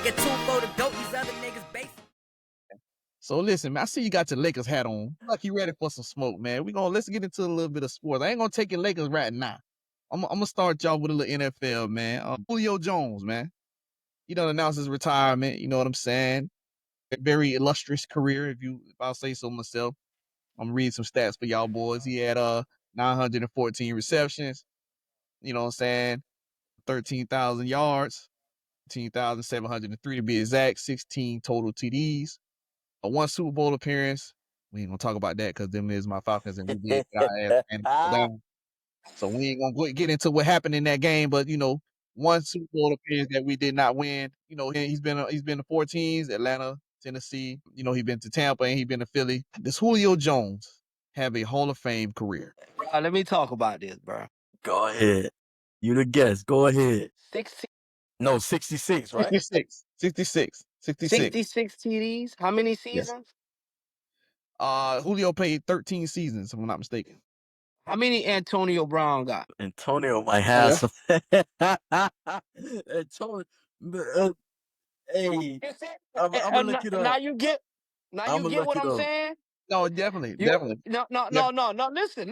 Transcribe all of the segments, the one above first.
nigga 2 for the GOAT, these other niggas basic. So listen, man, I see you got your Lakers hat on. Like you ready for some smoke, man. Let's get into a little bit of sports. I ain't gonna take your Lakers right now. I'm gonna start y'all with a little NFL, man. Julio Jones, man. He done announced his retirement. You know what I'm saying? A very illustrious career, if I'll say so myself. I'm reading some stats for y'all boys. He had 914 receptions. You know what I'm saying? 13,000 yards, 13,703 to be exact. 16 total TDs. One Super Bowl appearance. We ain't gonna talk about that because them is my Falcons and we did get our ass down. So we ain't gonna get into what happened in that game, but one Super Bowl appearance that we did not win. He's been to 4 teams: Atlanta, Tennessee. He's been to Tampa and he's been to Philly. Does Julio Jones have a Hall of Fame career? Let me talk about this, bro. Go ahead. You the guest. Go ahead. 60. No, 66, right? 66 TDs. How many Yes. seasons? Julio played 13 seasons, if I'm not mistaken. How many Antonio Brown got? Antonio might have some. Antonio, hey, I'm gonna look it up. Now you get what I'm saying? No, definitely. No. Listen.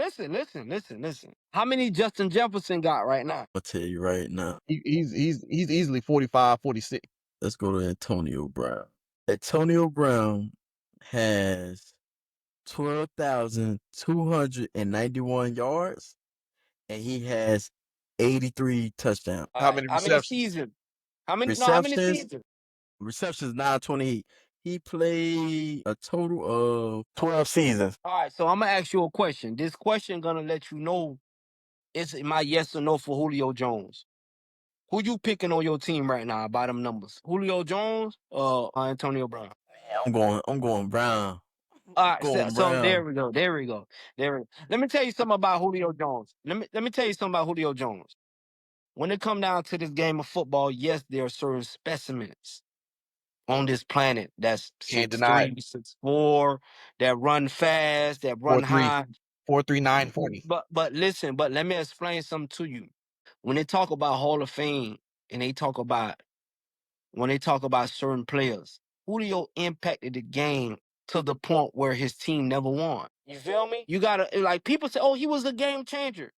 How many Justin Jefferson got right now? I'll tell you right now. He's easily 45, 46. Let's go to Antonio Brown. Antonio Brown has 12,291 yards, and he has 83 touchdowns. How many seasons? How many seasons? Receptions 928. He played a total of 12 seasons. All right, so I'm gonna ask you a question. This question gonna let you know it's my yes or no for Julio Jones. Who you picking on your team right now by them numbers? Julio Jones or Antonio Brown? I'm going Brown. All right, so there we go. Let me tell you something about Julio Jones. Let me tell you something about Julio Jones. When it come down to this game of football, yes, there are certain specimens on this planet that's 6'3", 6'4", that run fast, that run high. 4.39, 40. But listen, let me explain something to you. When they talk about Hall of Fame and when they talk about certain players, Julio impacted the game to the point where his team never won. You feel me? You gotta, like, people say, oh, he was a game changer.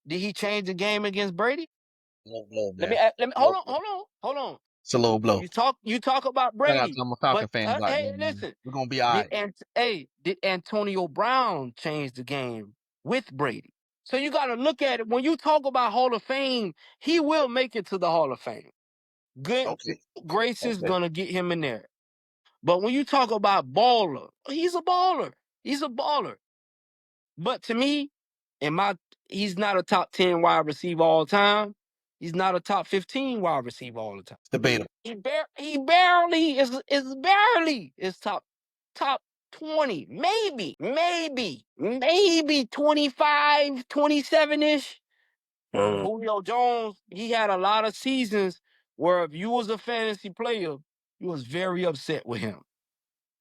Did he change the game against Brady? Low blow, Let man. me hold on. It's a low blow. You talk about Brady. Shout out to my Falcon fans out hey, there, man. listen. We're gonna be all right. Did Antonio Brown change the game with Brady? So you got to look at it. When you talk about Hall of Fame, he will make it to the Hall of Fame. Good grace is going to get him in there. But when you talk about baller, he's a baller. He's a baller. But to me, he's not a top 10 wide receiver all the time. He's not a top 15 wide receiver all the time. It's debatable. He barely is top 20, maybe 25, 27-ish. Julio Jones, he had a lot of seasons where if you was a fantasy player, you was very upset with him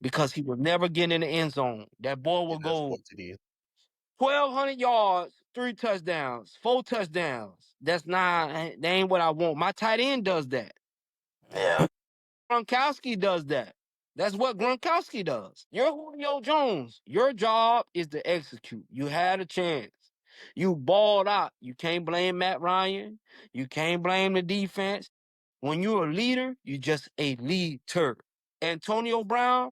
because he would never get in the end zone. That boy would go 1,200 yards, 3 touchdowns, 4 touchdowns. That ain't what I want. My tight end does that. Yeah. Gronkowski does that. That's what Gronkowski does. You're Julio Jones. Your job is to execute. You had a chance. You balled out. You can't blame Matt Ryan. You can't blame the defense. When you're a leader, you're just a leader. Antonio Brown,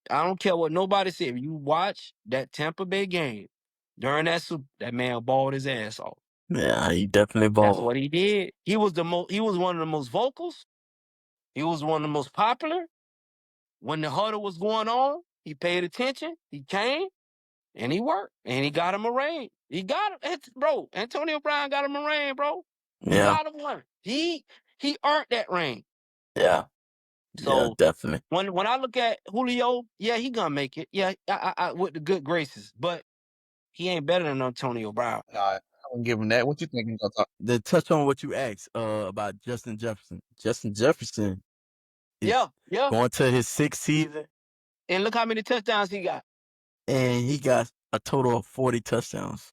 I don't care what nobody said. If you watch that Tampa Bay game during that man balled his ass off. Yeah, he definitely balled. That's what he did. He was one of the most vocals. He was one of the most popular. When the huddle was going on, he paid attention. He came and he worked and he got him a ring. He got him, bro. Antonio Brown got him a ring, bro. He got him one. He earned that ring. Yeah. So yeah, definitely. When I look at Julio, yeah, he gonna make it. Yeah, I with the good graces, but he ain't better than Antonio Brown. I wouldn't give him that. What you think he's gonna talk? To touch on what you asked about Justin Jefferson. Justin Jefferson is going to his 6th season. And look how many touchdowns he got. And he got a total of 40 touchdowns.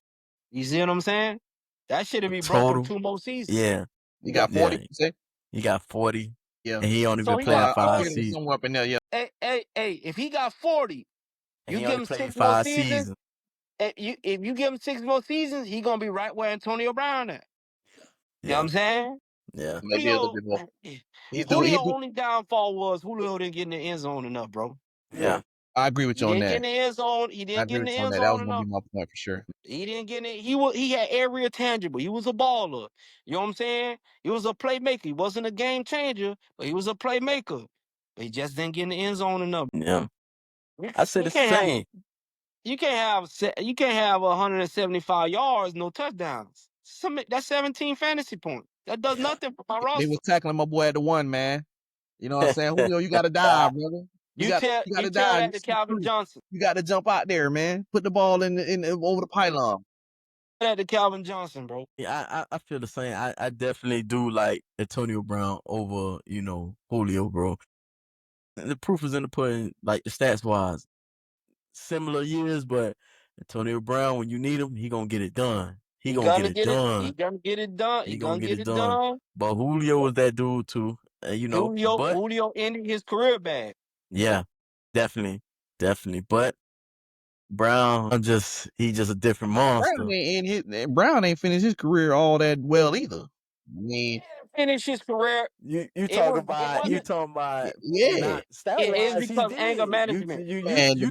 You see what I'm saying? That should have been broken 2 more seasons. Yeah. You got 40, you say? He got 40. Yeah. And he only So been he playing got I 5 figured it was seasons. somewhere up in there. Yeah. hey, if he got 40, And you he give only him played 6 more 5 seasons. seasons. If you give him 6 more seasons, he gonna be right where Antonio Brown at. You know what I'm saying? Yeah. Maybe a little bit more. Julio only downfall was Julio didn't get in the end zone enough, bro. Yeah. I agree with He you on didn't get that. in the end zone. He I didn't get agree in with the you on end that. That was zone gonna be enough. my point for sure. He didn't get in. He had every tangible. He was a baller. You know what I'm saying? He was a playmaker. He wasn't a game changer, but he was a playmaker. But he just didn't get in the end zone enough. Yeah. I said the same. You can't have 175 yards, no touchdowns. That's 17 fantasy points. That does nothing for my They roster. was tackling my boy at the 1, man. You know what I'm saying? Julio, you gotta dive, brother. You got tell to dive. that to Calvin Johnson. You got to jump out there, man. Put the ball in over the pylon. That to Calvin Johnson, bro. Yeah, I feel the same. I definitely do like Antonio Brown over, Julio, bro. The proof is in the pudding, like the stats wise. Similar years, but Antonio Brown, when you need him, he gonna get it done. He gonna get it done. He gonna get it done. He gonna get it done. But Julio was that dude too, Julio ended his career bad. Yeah, definitely. But Brown, he's just a different monster. Brown ain't finished his career all that well either. I mean, finish his career. You talking about yeah. It's because anger management. You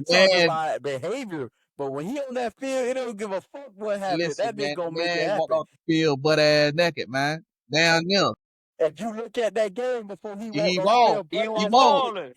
talking about behavior, but when he on that field, he don't give a fuck what happened. Listen, That man, nigga gonna make it happen. walked off the field butt ass naked, man. Down there. If you look at that game before he balled. He was balling.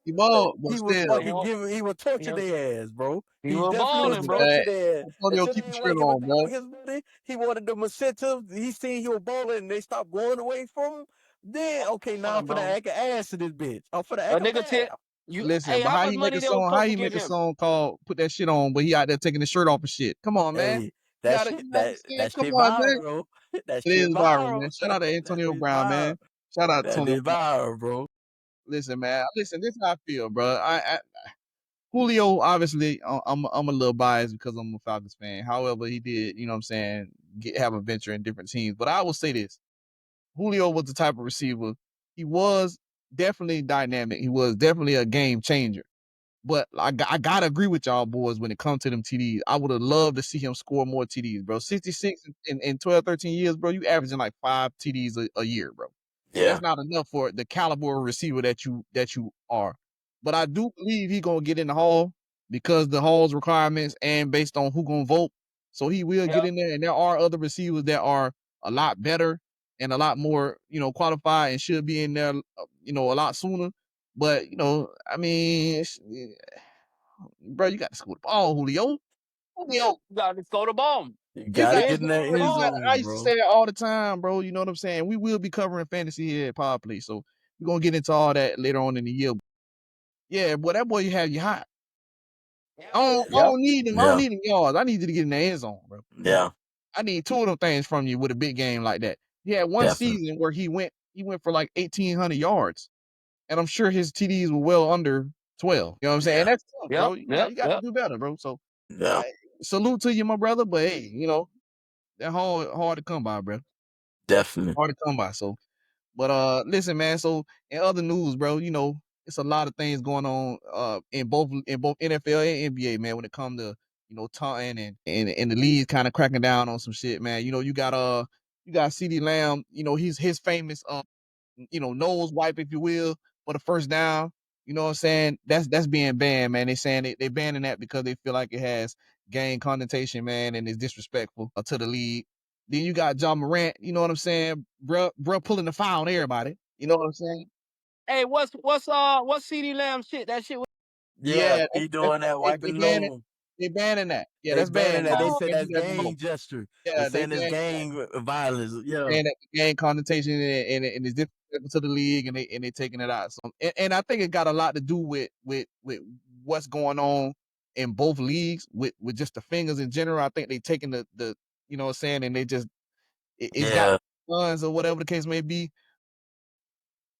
He balled, but he was still. fucking he was torching their ass, bro. He was balling, bro. Torching their ass. Antonio, keep your shirt on, bro. He wanted them incentive. He seen he was balling and they stopped going away from him. Then I'm for the act of ass to this bitch. I'm for the act of ass. Listen, but how he make a song? How he make a song called "Put That Shit On"? But he out there taking his shirt off and shit. Come on, man. Hey, that shit come on, man. viral. That It shit is viral, man. Shout out to Antonio Brown, man. Shout out to Antonio viral, bro. Listen, man. Listen, this is how I feel, bro. Julio, obviously, I'm a little biased because I'm a Falcons fan. However, he did, you know what I'm saying, have a venture in different teams. But I will say this. Julio was the type of receiver. He was definitely dynamic. He was definitely a game changer. But I gotta agree with y'all boys when it comes to them TDs. I would have loved to see him score more TDs, bro. 66 in 12, 13 years, bro. You averaging like 5 TDs a year, bro. So that's not enough for the caliber of receiver that you are. But I do believe he gonna get in the Hall because the Hall's requirements and based on who gonna vote. So he will get in there, and there are other receivers that are a lot better and a lot more, qualified and should be in there, a lot sooner. But I mean, bro, you got to score the ball, Julio. You got to score the ball. You gotta get in that end zone, I used to say that all the time, bro. You know what I'm saying? We will be covering fantasy here at Power Play, so we're gonna get into all that later on in the year. Yeah, boy, that boy have you hot. I don't need him. I don't need him yards. I need you to get in the end zone, bro. Yeah. I need 2 of them things from you with a big game like that. He had one season where he went for like 1,800 yards, and I'm sure his TDs were well under 12. You know what I'm saying? That's tough, bro. You got to do better, bro. So, salute to you, my brother. But hey, that hard to come by, bro. Definitely hard to come by. So, but listen, man. So in other news, bro, it's a lot of things going on in both NFL and NBA, man. When it comes to taunting and the league kind of cracking down on some shit, man. You got CeeDee Lamb. His famous nose wipe, if you will, for the first down. You know what I'm saying? That's being banned, man. They saying they banning that because they feel like it has gang connotation, man, and is disrespectful to the league. Then you got John Morant, you know what I'm saying? Bruh pulling the foul on everybody. You know what I'm saying? Hey, what's CeeDee Lamb shit? That shit was he doing that wiping low. They banning that. Yeah, they that's banned. They say that's gang gesture. Yeah, they saying it's gang violence. Yeah, and that gang connotation and it's different to the league, and they taking it out. So, and I think it got a lot to do with what's going on in both leagues with just the fingers in general. I think they taking the you know what I'm saying, and they just it's got guns or whatever the case may be.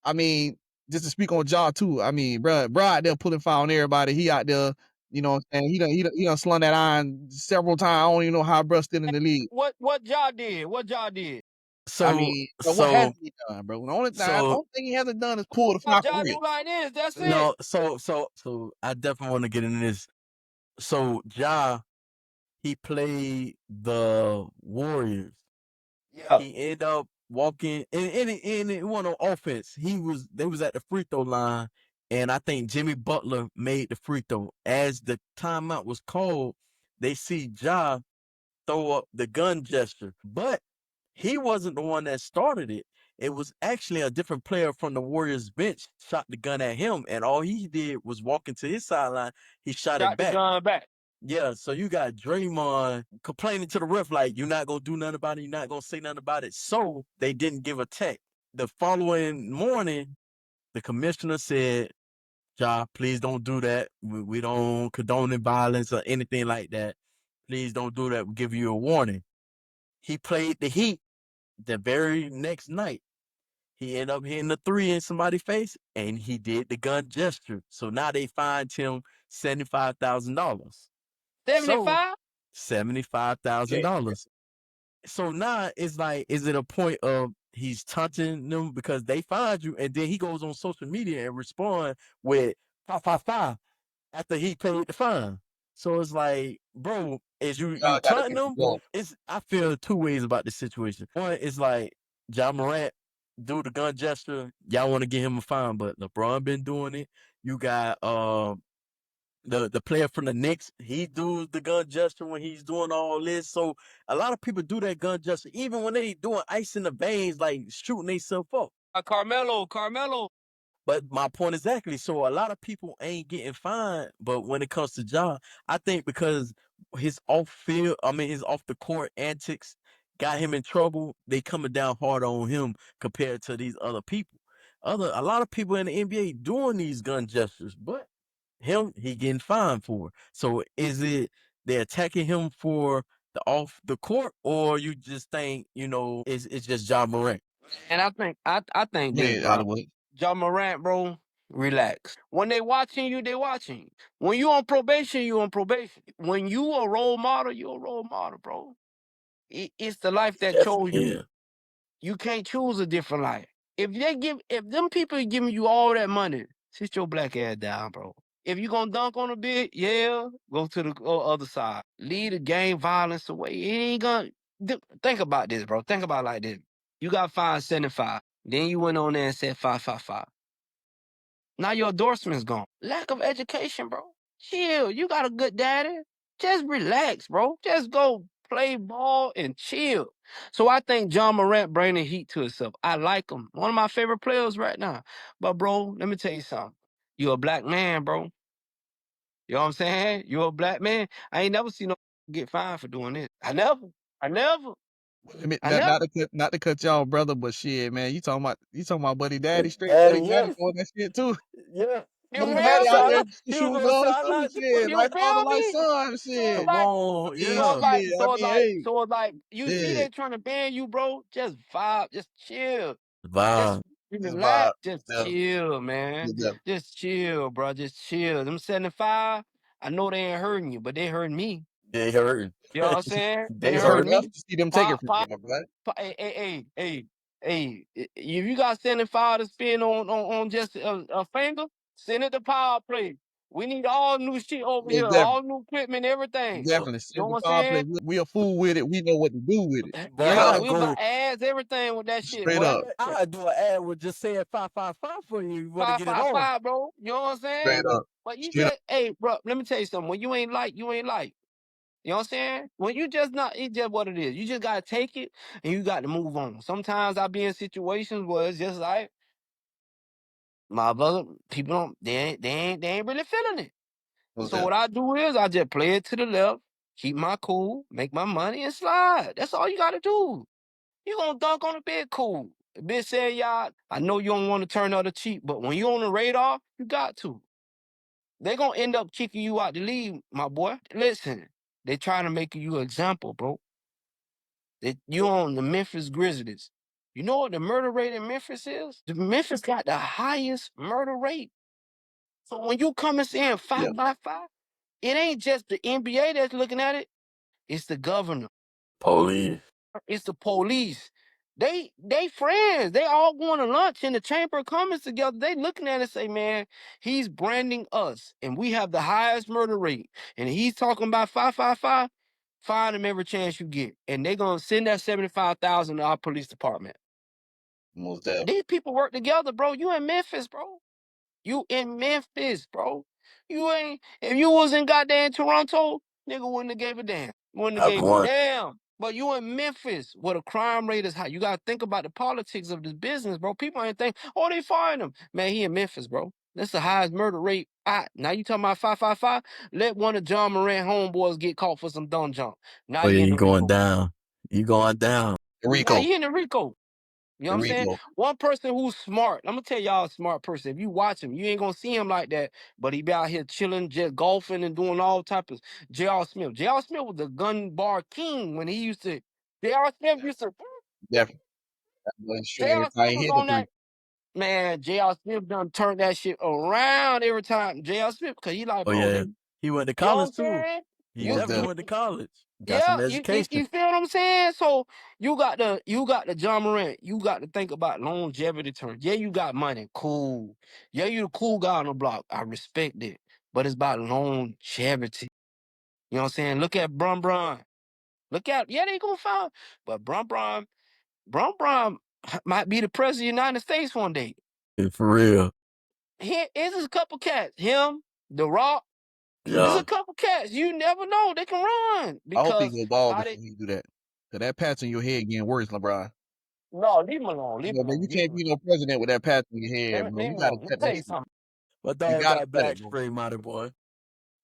I mean, just to speak on Ja too. I mean, bro out there pulling foul on everybody. He out there, you know what I'm saying? He done slung that iron several times. I don't even know how bro still in the league. What Ja did? What Ja did? I mean, bro, what hasn't he done, bro? The only thing he hasn't done is pull the What Falcon y'all Ridge. do like this? That's it. no, so I definitely want to get into this. So he played the Warriors. Yeah. He ended up walking and it wasn't on offense. They was at the free throw line, and I think Jimmy Butler made the free throw. As the timeout was called, they see Ja throw up the gun gesture, but he wasn't the one that started it. It was actually a different player from the Warriors bench shot the gun at him, and all he did was walk into his sideline. He shot it Shot the back. gun back. Yeah, so you got Draymond complaining to the ref like, you're not gonna do nothing about it, you're not gonna say nothing about it. So they didn't give a tech. The following morning, the commissioner said, Ja, please don't do that. We don't condone violence or anything like that. Please don't do that. We'll give you a warning. He played the Heat the very next night. He ended up hitting the three in somebody's face, and he did the gun gesture. So now they fined him $75,000. 75? $75,000. So now it's like, is it a point of he's taunting them because they find you, and then he goes on social media and respond with fa after he paid the fine? So it's like, bro, is you Y'all got to taunting fix them? the I feel two ways about this situation. One is like, Ja Morant do the gun gesture, y'all want to give him a fine, but LeBron been doing it. You got the player from the Knicks, he do the gun gesture when he's doing all this. So a lot of people do that gun gesture, even when they doing ice in the veins, like shooting themselves up. Carmelo. But my point is exactly, so a lot of people ain't getting fined, but when it comes to Ja, I think because his his off the court antics got him in trouble, they coming down hard on him compared to these other people. A lot of people in the NBA doing these gun gestures, but he getting fined for it. So is it they're attacking him for the off the court, or you just think, it's just Ja Morant? And I think this, Yeah, bro. Hollywood. John Morant, bro, relax. When they watching you, they watching you. When you on probation, you on probation. When you a role model, you a role model, bro. It's the life that chose Definitely, you. yeah. You can't choose a different life. If them people giving you all that money, sit your black ass down, bro. If you gonna dunk on a bit, yeah, go to the other side. Leave the gang violence away. It ain't gonna. Think about this, bro. Think about it like this. You got fined 75. Then you went on there and said 555. Now your endorsement's gone. Lack of education, bro. Chill. You got a good daddy. Just relax, bro. Just go play ball and chill. So I think John Morant bringing heat to himself. I like him. One of my favorite players right now. But bro, let me tell you something. You a black man, bro. You know what I'm saying? You a black man. I ain't never seen no get fined for doing this. I never. I never. I mean, I never. not to cut y'all, brother, but shit, man, you talking about Buddy Daddy, straight Daddy, Buddy Daddy yeah, doing that shit too. yeah. You Buddy He was on the Daddy feel out me? there sideline. with the He was shoes on the on too, sideline. shit, You like father, feel like me? son, So shit. Come like, on, I mean, so yeah. it's like, shit. I so it's mean, like, hey, so it's like, you see yeah, they trying to ban you, bro. Just vibe, just chill, just Vibe. just vibe, relax, just yeah, chill, man. yeah, Just chill, bro. Just chill. Them 75, I know they ain't hurting you, but they hurting me. They hurting. You know what I'm saying? They They it's hurt hurting enough hurting. me. to see them take it Pop, from you, pop, my boy. hey. If you got 75 to spend on just a finger, send it to power play. We need all new shit over Yeah, here, definitely, all new equipment, everything. definitely. You know Send the what I'm power play. saying? We a fool with it. We know what to do with it. Boy, Straight Yeah, up, I we about go. ads, everything with that shit, straight boy. up, I do an ad with just saying 555 for you. You want to Five, get it five, on? five, bro. You know what I'm straight saying? up, But you straight up. just, hey, bro, let me tell you something. When you ain't like, you ain't like. You know what I'm saying? When you just not, it's just what it is. You just gotta take it and you got to move on. Sometimes I be in situations where it's just like my brother, people don't, they ain't really feeling it. What's So that? what I do is I just play it to the left, keep my cool, make my money and slide. That's all you gotta do. You gonna dunk on a bit, cool. The bitch said, y'all, I know you don't want to turn other cheek, but when you on the radar, you got to. They gonna end up kicking you out the league, my boy. Listen, they trying to make you an example, bro. You on the Memphis Grizzlies. You know what the murder rate in Memphis is? The Memphis got the highest murder rate. So when you come and saying Yeah, 5 by 5, it ain't just the NBA that's looking at it. It's the governor. Police. It's the police. They friends. They all going to lunch in the Chamber of Commerce together. They looking at it and say, man, he's branding us, and we have the highest murder rate. And he's talking about 555. Find him every chance you get, and they're gonna send that 75,000 to our police department. Most definitely. These people work together, bro. You in Memphis, bro. You in Memphis, bro. You ain't. If you was in goddamn Toronto, nigga wouldn't have gave a damn. Wouldn't have I've gave a won. damn. But you in Memphis, where the crime rate is high. You gotta think about the politics of this business, bro. People ain't think, oh, they fired him. Man, he in Memphis, bro. That's the highest murder rate. Now you talking about 555? Let one of John Morant homeboys get caught for some dumb junk. Now Oh yeah, you in you the going Rico. down. You going down. Now Rico. you in the Rico. You know what I'm saying? Rico. One person who's smart. I'm gonna tell y'all a smart person. If you watch him, you ain't gonna see him like that. But he be out here chilling, just golfing and doing all types of J.R. Smith. J.R. Smith was the gun bar king when he used to. J.R. Smith used to. Definitely. That boy straight every J.R. time Smith he was hit the on three. that. Man, J.R. Smith done turned that shit around every time. J.R. Smith, because he like, Oh bro, yeah, they, he went to you know what I'm college too. saying? He You Most definitely you definitely. went to college. Got some yeah, you education. feel what I'm saying? So you got the John Morant. You got to think about longevity terms. Yeah, you got money, cool. Yeah, you the cool guy on the block. I respect it, but it's about longevity. You know what I'm saying? Look at Bron. Look at they gonna find, but Bron might be the president of the United States one day. Yeah, for real. Here is a couple cats. Him, The Rock. There's Yeah. a couple cats. You never know they can run I hope he because go bald how they. before he do that. Cause that patch on your head getting worse, LeBron. No, leave him alone. Leave Yeah, him man, you alone. Leave him can't alone. be no president with that patch on your Leave head, him bro. leave You him gotta alone. Let me cut tell that you shit. something. My You dog gotta got cut black it, bro. straight minded boy. Leave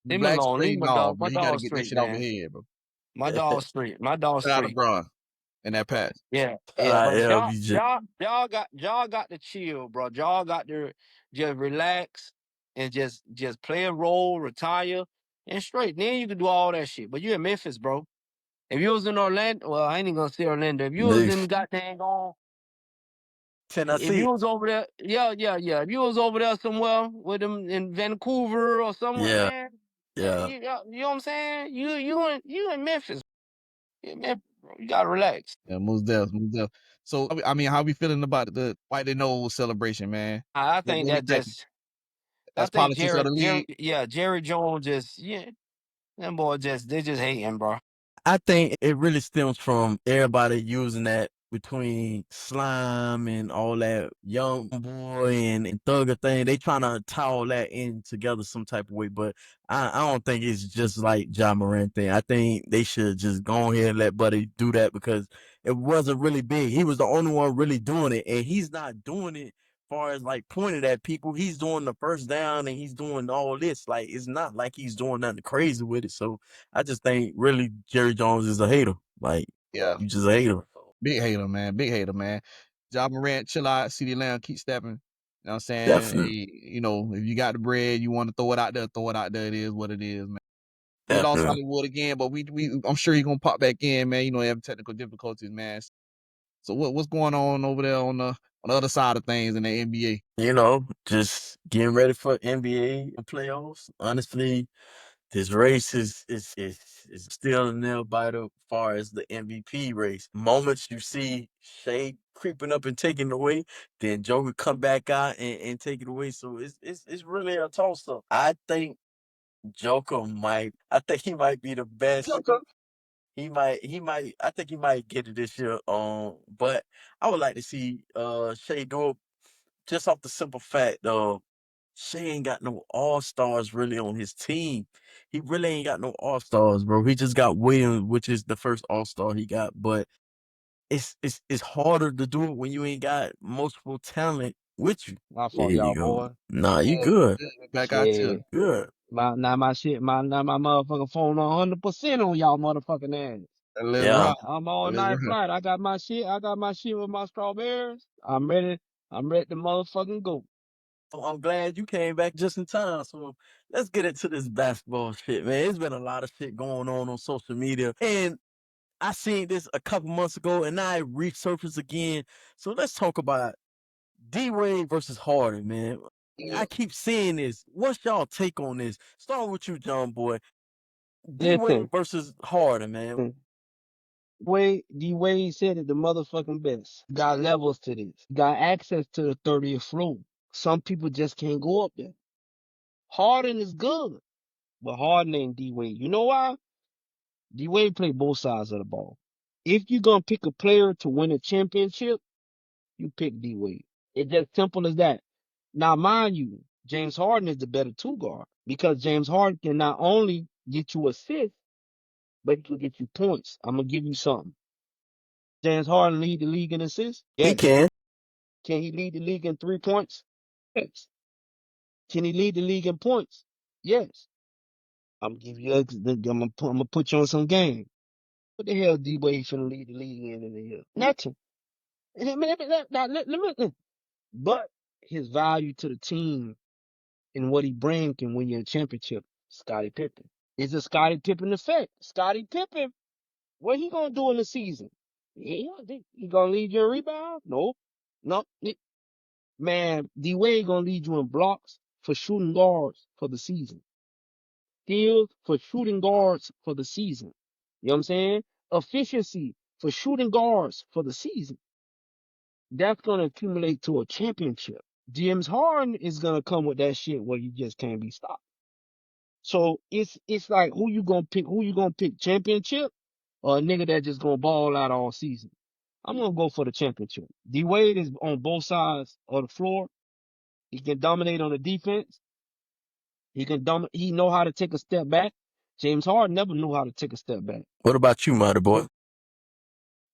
him Black alone. Leave straight, my no, dog. bro. My You gotta dog get that straight, shit off your man. head, bro. My dog straight. My dog Cut out straight. LeBron and that patch. Yeah, Shout yeah. out But LBJ. y'all got to chill, bro. Y'all got to just relax and just play a role, retire, and straight. Then you can do all that shit. But you in Memphis, bro. If you was in Orlando, well, I ain't even gonna say Orlando. If you was in Knicks. goddamn on, if Tennessee. you was over there, yeah. If you was over there somewhere with them in Vancouver or somewhere, Yeah, man, yeah. you know what I'm saying? You in Memphis. You in Memphis, bro. You gotta relax. Yeah, most definitely, most definitely. So, I mean, how we feeling about the White They Know celebration, man? I think What we that thinking? just I As think politics of the league, Jerry Jones just that boy they just hating, bro. I think it really stems from everybody using that between slime and all that young boy and thugger thing. They trying to tie all that in together some type of way, but I don't think it's just like John Morant thing. I think they should just go ahead and let Buddy do that because it wasn't really big. He was the only one really doing it, and he's not doing it far as like pointed at people. He's doing the first down and he's doing all this. Like it's not like he's doing nothing crazy with it. So I just think really Jerry Jones is a hater. Like yeah, you just a hater. big hater, man. Big hater, man. John Morant, chill out. CD Lamb, keep stepping. You know what I'm saying? Definitely. Hey, you know, if you got the bread, you want to throw it out there, throw it out there. It is what it is, man. We lost Definitely. Hollywood again, but I'm sure he's gonna pop back in, man. You know, they have technical difficulties, man. So what's going on over there on the other side of things in the NBA? You know, just getting ready for NBA playoffs. Honestly, this race is still a nail biter as far as the MVP race. Moments you see Shea creeping up and taking it away, then Joker come back out and take it away. So it's really a toss up. I think I think he might be the best. He might I think he might get it this year. But I would like to see Shea do it just off the simple fact of Shea ain't got no all-stars really on his team. He really ain't got no all-stars, bro. He just got Williams, which is the first all-star he got, but it's harder to do it when you ain't got multiple talent with you. My There fault, you y'all go. boy. Nah, you Yeah, good. back out here. Shit. Good. My motherfucking phone on 100% on y'all motherfucking ass. Let's Yeah. run. I'm all Let's night run. flight. I got my shit. I got my shit with my strawberries. I'm ready. I'm ready to motherfucking go. I'm glad you came back just in time. So let's get into this basketball shit, man. It's been a lot of shit going on social media. And I seen this a couple months ago and now it resurfaced again. So let's talk about D Wade versus Harden, man. Yeah. I keep seeing this. What's y'all take on this? Starting with you, John Boy. D Listen, Wade versus Harden, man. D Wade said it the motherfucking best. Got levels to this. Got access to the 30th floor. Some people just can't go up there. Harden is good, but Harden ain't D Wade. You know why? D Wade play both sides of the ball. If you're gonna pick a player to win a championship, you pick D Wade. It's as simple as that. Now, mind you, James Harden is the better two guard because James Harden can not only get you assists, but he can get you points. I'm gonna give you something. James Harden lead the league in assists? He Yes. can. Can he lead the league in 3 points? Yes. Can he lead the league in points? Yes. I'm gonna give you. I'm gonna put you on some game. What the hell D Wade finna lead the league in the year? Nothing. But his value to the team and what he brings can win you a championship. Scottie Pippen. It's a Scottie Pippen effect. Scottie Pippen, what he gonna do in the season? He gonna lead you in rebound? No. No. Man, D Wade gonna lead you in blocks for shooting guards for the season. Steals for shooting guards for the season. You know what I'm saying? Efficiency for shooting guards for the season. That's gonna accumulate to a championship. James Harden is gonna come with that shit where you just can't be stopped. So it's like who you gonna pick? Who you gonna pick? Championship or a nigga that just gonna ball out all season? I'm gonna go for the championship. D Wade is on both sides of the floor. He can dominate on the defense. He know how to take a step back. James Harden never knew how to take a step back. What about you, Mighty Boy?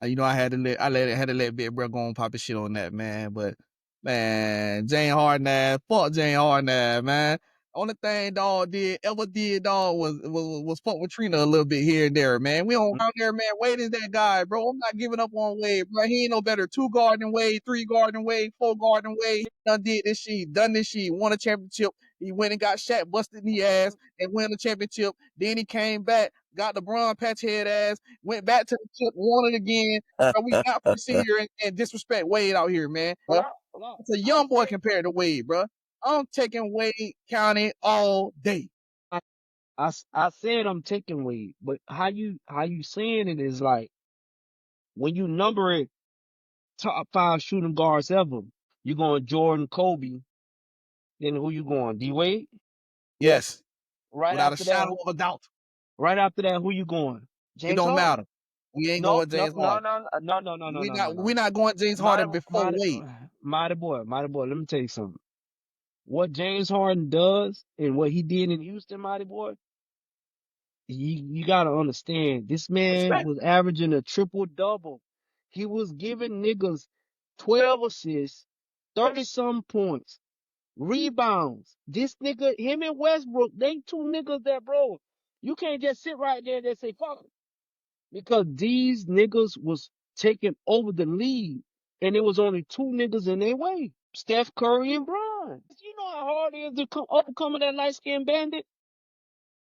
You know, I had to let Big Bro go and pop his shit on that, man. But man, Jane Harden, fuck Jane Harden, man. Only thing dog ever did, dog, was fuck with Trina a little bit here and there, man. We don't out there, man. Wade is that guy, bro. I'm not giving up on Wade, bro. He ain't no better 2 guard than Wade, 3 guard than Wade, 4 guard than Wade. He done did this shit, done this shit, won a championship. He went and got Shaq busted in the ass and won the championship. Then he came back, got LeBron patch head ass, went back to the chip, won it again. Bro, we not gonna sit here and disrespect Wade out here, man. It's a young boy compared to Wade, bro. I'm taking Wade County all day. I said I'm taking Wade, but how you saying it is like when you number it top 5 shooting guards ever, you going Jordan, Kobe, then who you going? D Wade? Yes, Right without a after that, shadow of a doubt. right after that, who you going? It James don't Harden? matter. We ain't No, going no, James no, Harden. no, no, no, no, no, no, no, no. We not going James Harden before Wade. Mighty boy. Let me tell you something. What James Harden does and what he did in Houston, mighty boy, you gotta understand. This man Respect. was averaging a triple double. He was giving niggas 12 assists, 30 some points, rebounds. This nigga, him and Westbrook, they 2 niggas that, bro, you can't just sit right there and say fuck it. Because these niggas was taking over the league, and it was only 2 niggas in their way: Steph Curry and Bron. You know how hard it is to overcome that light skinned bandit,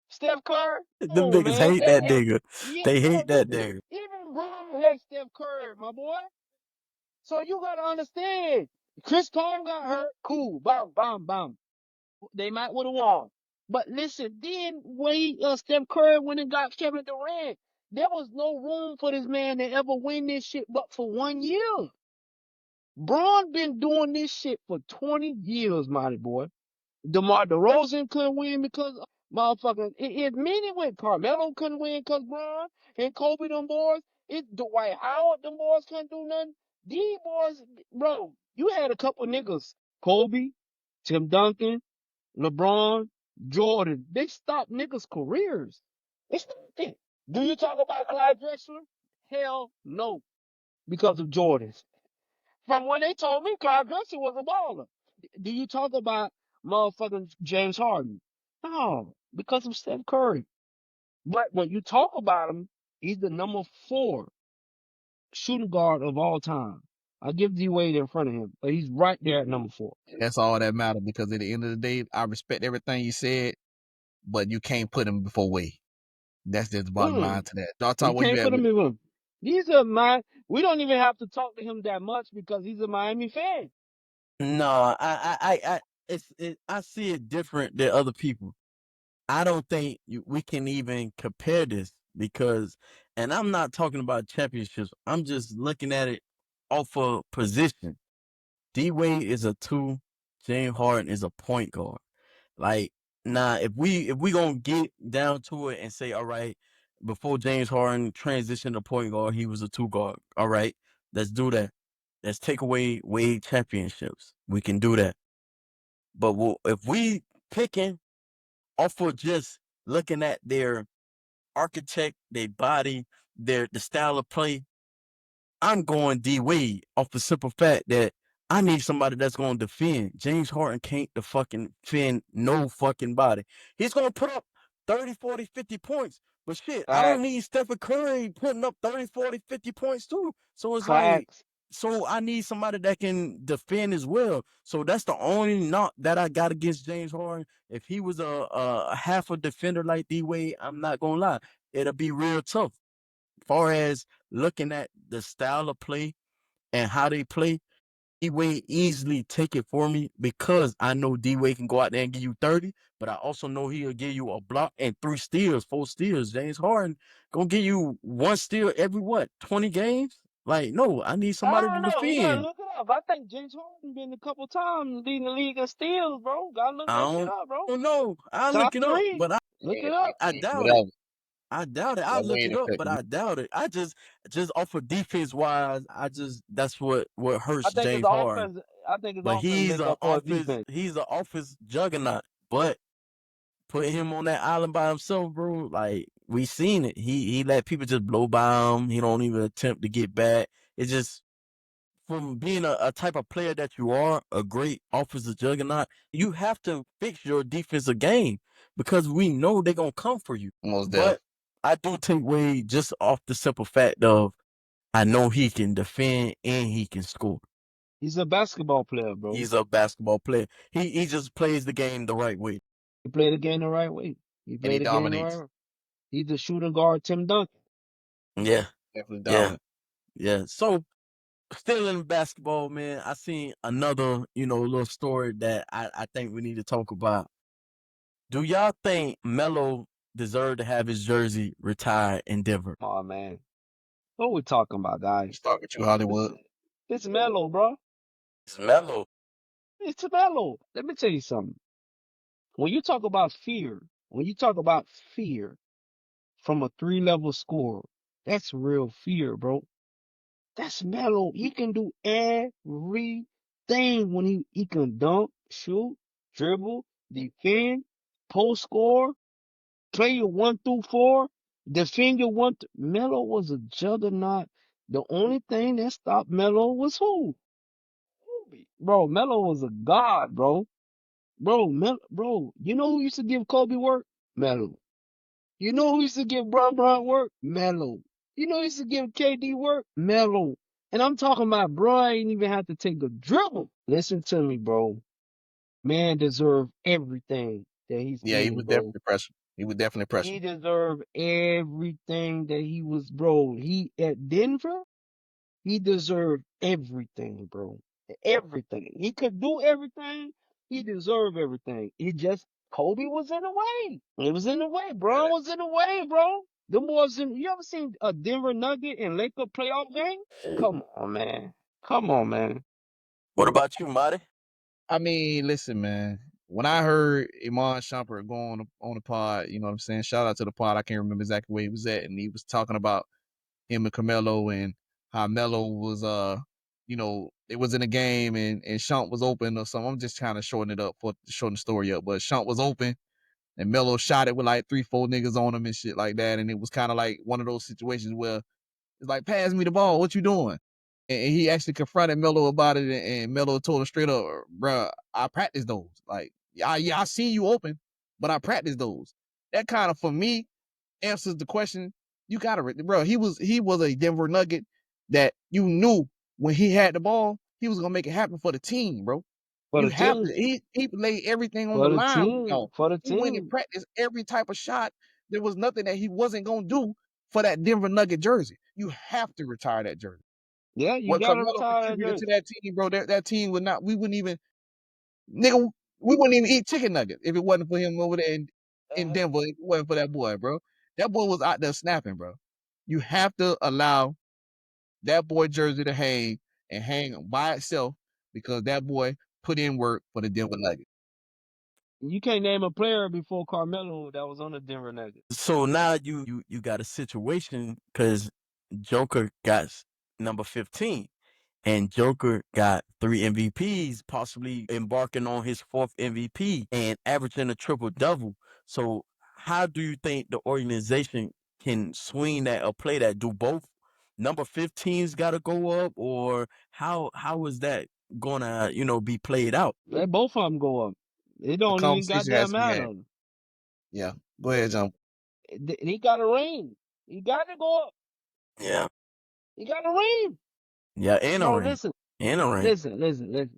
Steph Curry. Come Them on, niggas man. hate that nigga. Yeah, They bro. hate that nigga. Even Bron hates Steph Curry, my boy. So you gotta understand. Chris Paul got hurt. Cool. Bam, bam, bam. They might would have won. But listen, then when Steph Curry went and got Kevin Durant, there was no room for this man to ever win this shit but for 1 year. Braun been doing this shit for 20 years, mighty boy. DeMar DeRozan couldn't win because motherfucking it many went. Carmelo couldn't win because Braun and Kobe them boys. It Dwight Howard them boys couldn't do nothing. These boys, bro, you had a couple niggas, Kobe, Tim Duncan, LeBron, Jordan. They stopped niggas' careers. They stopped it. Do you talk about Clyde Drexler? Hell no, because of Jordans. From when they told me Clyde Drexler was a baller. Do you talk about motherfucking James Harden? No, because of Steph Curry. But when you talk about him, he's the number 4 shooting guard of all time. I give D Wade in front of him, but he's right there at number 4. That's all that matters because at the end of the day, I respect everything you said, but you can't put him before Wade. That's just the bottom line to that. Y'all You talk where you can't at put with him it. in him. We don't even have to talk to him that much because he's a Miami fan. No, I see it different than other people. I don't think we can even compare this because, and I'm not talking about championships. I'm just looking at it off of position. D Wade is a 2, James Harden is a point guard. Like, now, if we gonna get down to it and say, all right, before James Harden transitioned to point guard, he was a 2 guard. All right, let's do that. Let's take away Wade championships. We can do that. But if we picking off of just looking at their architect, their body, the style of play, I'm going D Wade off the simple fact that I need somebody that's going to defend. James Harden can't defend no fucking body. He's going to put up 30, 40, 50 points. But shit, I don't need Stephen Curry putting up 30, 40, 50 points too. So it's like, so I need somebody that can defend as well. So that's the only knock that I got against James Harden. If he was a half a defender like D Wade, I'm not gonna lie, it'll be real tough. Far as looking at the style of play and how they play, D-Wade easily take it for me because I know D-Wade can go out there and give you 30, but I also know he'll give you a block and 3 steals, 4 steals. James Harden gonna give you 1 steal every 20 games? Like, no, I need I somebody to don't know. You gotta defend. look it up. I think James Harden been a couple times leading the league in steals, bro. Gotta look I that shit up, bro. don't know. I'll Top look it up, three. but Look Yeah, it up. I but doubt it. that, I doubt it. I'll that look Wayne it up, effect. but I doubt it. I just off of defense wise, that's what I hurts think his James Harden. offense. I think his But offense make up for his defense. he's an office juggernaut. But putting him on that island by himself, bro, like we seen it. He let people just blow by him. He don't even attempt to get back. It's just from being a type of player that you are, a great offensive juggernaut, you have to fix your defensive game because we know they're gonna come for you. Almost there. But I do take Wade just off the simple fact of I know he can defend and he can score. He's a basketball player, bro. He's a basketball player. He just plays the game the right way. He played the game the right way. He And he played the game the right dominates. way. He's the shooting guard, Tim Duncan. Yeah, Definitely yeah, dominant. yeah. So still in basketball, man, I seen another, little story that I think we need to talk about. Do y'all think Melo deserved to have his jersey retired in Denver? Oh man, what we talking about, guys? Start with you, Hollywood. It's Melo, bro. It's Melo. It's Melo. Let me tell you something. When you talk about fear, when you talk about fear from a 3-level scorer, that's real fear, bro. That's Melo. He can do everything when he can dunk, shoot, dribble, defend, post score, play your 1 through 4, defend your Melo was a juggernaut. The only thing that stopped Melo was who? Kobe. Bro, Melo was a god, bro. Bro, you know who used to give Kobe work? Melo. You know who used to give Bron work? Melo. You know who used to give KD work? Melo. And I'm talking about bro ain't even have to take a dribble. Listen to me, bro. Man deserve everything that he's Yeah, he getting, was bro. definitely pressure. He was definitely pressure. He deserved everything that he was, bro. He at Denver, he deserved everything, bro. Everything. He could do everything. He deserved everything. It just Kobe was in the way. It was in the way. Bron was in the way, bro. Them boys in. You ever seen a Denver Nugget and Laker playoff game? Come on, man. Come on, man. What about you, Marty? I mean, listen, man. When I heard Iman Shumpert go on the pod, you know what I'm saying? Shout out to the pod. I can't remember exactly where he was at, and he was talking about him and Carmelo and how Melo was it was in a game and Shump was open or something. I'm just kind of shortening it up for shorten the story up, but Shump was open and Melo shot it with like 3-4 niggas on him and shit like that, and it was kind of like one of those situations where it's like, pass me the ball, what you doing? And he actually confronted Melo about it, and Melo told him straight up, bruh, I practice those. Like, I see you open, but I practice those. That kind of, for me, answers the question. You gotta, bro. He was a Denver Nugget that you knew when he had the ball, he was gonna make it happen for the team, bro. For You the have to. team. He laid everything on For the the line. team. For the He went and team. practiced every type of shot. There was nothing that he wasn't gonna do for that Denver Nugget jersey. You have to retire that jersey. Yeah, you What gotta Carmelo retire that contributed to jersey. that team, bro, that team would not, we wouldn't even, nigga, we wouldn't even eat chicken nuggets if it wasn't for him over there in Denver, if it wasn't for that boy, bro. That boy was out there snapping, bro. You have to allow that boy jersey to hang and hang by itself because that boy put in work for the Denver Nuggets. You can't name a player before Carmelo that was on the Denver Nuggets. So now you got a situation because Joker got number 15. And Joker got 3 MVPs, possibly embarking on his 4th MVP and averaging a triple double. So, how do you think the organization can swing that or play that? Do both number 15s got to go up, or how is that gonna be played out? Let both of them go up. It The don't even conversation has goddamn to be had. matter. Yeah. Go ahead, John. He got a ring. He got to go up. Yeah, He got a ring. yeah, and a Bro, ring, listen, and a ring. listen.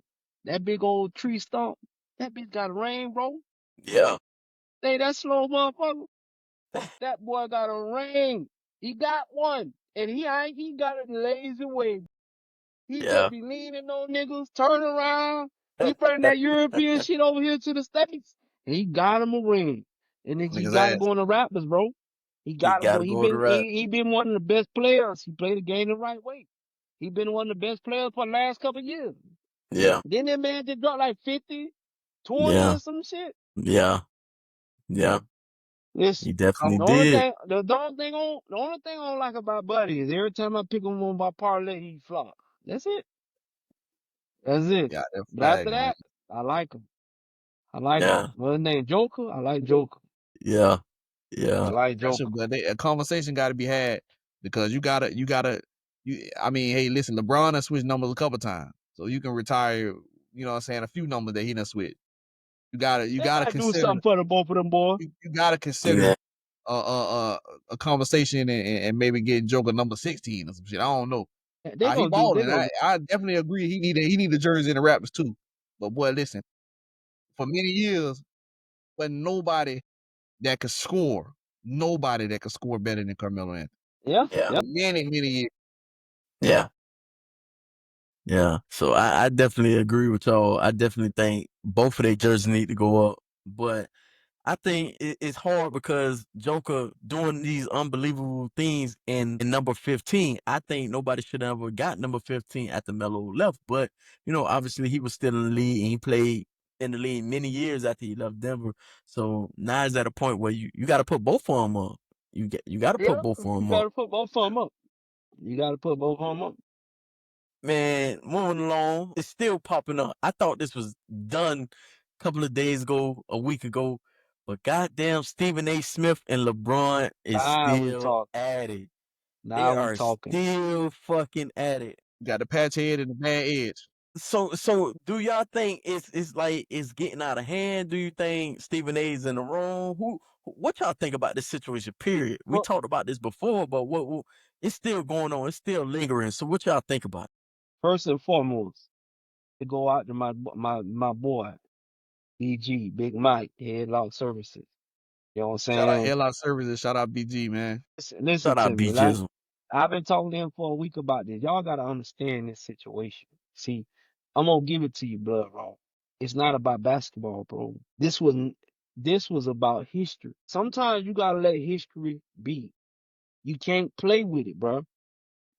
That big old tree stump, that bitch got a ring, bro. Yeah, Hey, that slow motherfucker. That boy got a ring. He got one. And he got it lazy way. He just yeah, be leaning on niggas, turn around. He bring that European shit over here to the States. He got him a ring. And then he Niggas got to ass. go in the Raptors, bro. He he got to got go. to go to rap. He been one of the best players. He played the game the right way. He been one of the best players for the last couple of years. Yeah, Then that man just dropped like 50, 20 yeah, or some shit. yeah, yeah. Listen, He definitely the only did. thing, the only thing I don't like about Buddy is every time I pick him on my parlay, he flop. That's it. That's it. Yeah, that But after flag, man. that, I like him. I like him. Yeah, What's his name? Joker? I like Joker. yeah, I yeah, like Pressure, Joker. but a conversation got to be had because I mean, hey, listen, LeBron has switched numbers a couple times, so you can retire. You know what I'm saying? A few numbers that he done switched. You They gotta might do consider something for the both of them boys. you gotta consider yeah. a conversation and maybe get Joker number 16 or some shit. I don't know. They He gonna do. They balling. gonna. I definitely agree. He need a jersey in the Raptors too. But boy, listen, for many years, but nobody that could score, nobody that could score better than Carmelo Anthony. Yeah. Yeah. Yeah. Many years. Yeah. Yeah. So I definitely agree with y'all. I definitely think both of their jerseys need to go up. But I think it's hard because Joker doing these unbelievable things in number 15. I think nobody should have ever got number 15 at the Melo left. But, obviously he was still in the league and he played in the league many years after he left Denver. So now is at a point where you got to put both of them up. You got to put Yeah. both of You them up. gotta put both of them up. You gotta put both of them up. Man, moving along, it's still popping up. I thought this was done a couple of days ago, a week ago, but goddamn, Stephen A. Smith and LeBron is Now we still talking. at it. They Now we are talking. still fucking at it. Got the patch head and the bad edge. So do y'all think it's like it's getting out of hand? Do you think Stephen A. is in the wrong? What y'all think about this situation? Period. We Fir- talked about this before, but what it's still going on. It's still lingering. So what y'all think about it? First and foremost, to go out to my boy, BG, Big Mike, Headlock Services. You know what I'm Shout out saying? Headlock Services. Shout out BG, man. Listen Shout to out me. B Like Jizzle. I've been talking to him for a week about this. Y'all gotta understand this situation. See, I'm gonna give it to you, blood raw. It's not about basketball, bro. This was about history. Sometimes you gotta let history be. You can't play with it, bro.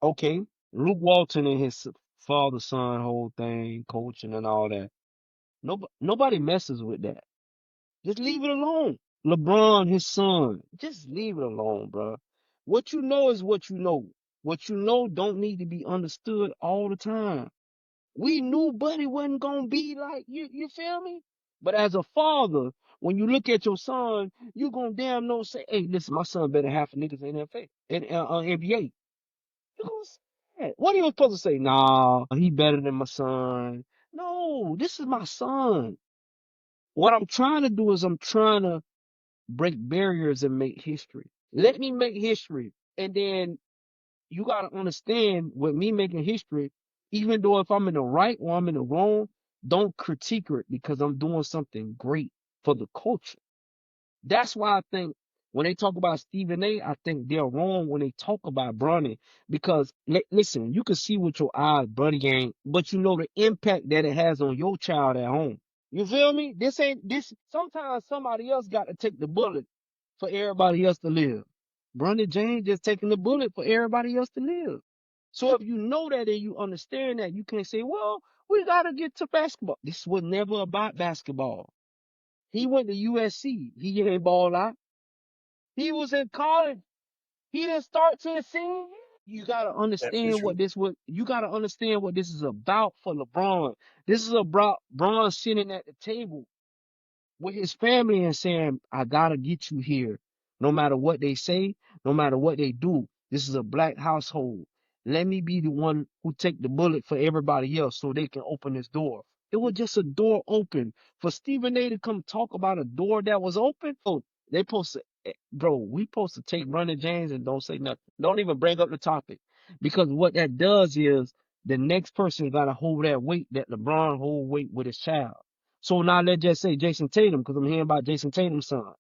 Okay, Luke Walton and his father son whole thing, coaching and all that. Nobody messes with that. Just leave it alone. LeBron, his son, just leave it alone, bro. What you know is what you know. What you know don't need to be understood all the time. We knew Buddy wasn't gonna be like you. You feel me? But as a father, when you look at your son, you gonna damn know say, "Hey, listen, my son better half a niggas in NFL, in NBA." You gonna say that. What are you supposed to say? Nah, he better than my son. No, this is my son. What I'm trying to do is I'm trying to break barriers and make history. Let me make history. And then you got to understand with me making history, even though if I'm in the right or I'm in the wrong, don't critique it because I'm doing something great for the culture. That's why I think when they talk about Stephen A, I think they're wrong when they talk about Bronny because listen, you can see with your eyes Bronny ain't, but you know the impact that it has on your child at home. You feel me? This ain't this. Sometimes somebody else got to take the bullet for everybody else to live. Bronny James just taking the bullet for everybody else to live. So if you know that and you understand that, you can't say, well, we gotta get to basketball. This was never about basketball. He went to USC. He ain't ball out. He was in college. He didn't start till his senior year. You gotta Definitely understand true. what this was. You gotta understand what this is about for LeBron. This is about LeBron sitting at the table with his family and saying, I gotta get you here. No matter what they say, no matter what they do. This is a black household. Let me be the one who take the bullet for everybody else so they can open this door. It was just a door open. For Stephen A to come talk about a door that was open, oh, they supposed to, bro, we supposed to take Ronnie James and don't say nothing. Don't even bring up the topic. Because what that does is the next person gotta hold that weight that LeBron hold weight with his child. So now let's just say Jason Tatum, because I'm hearing about Jason Tatum's son.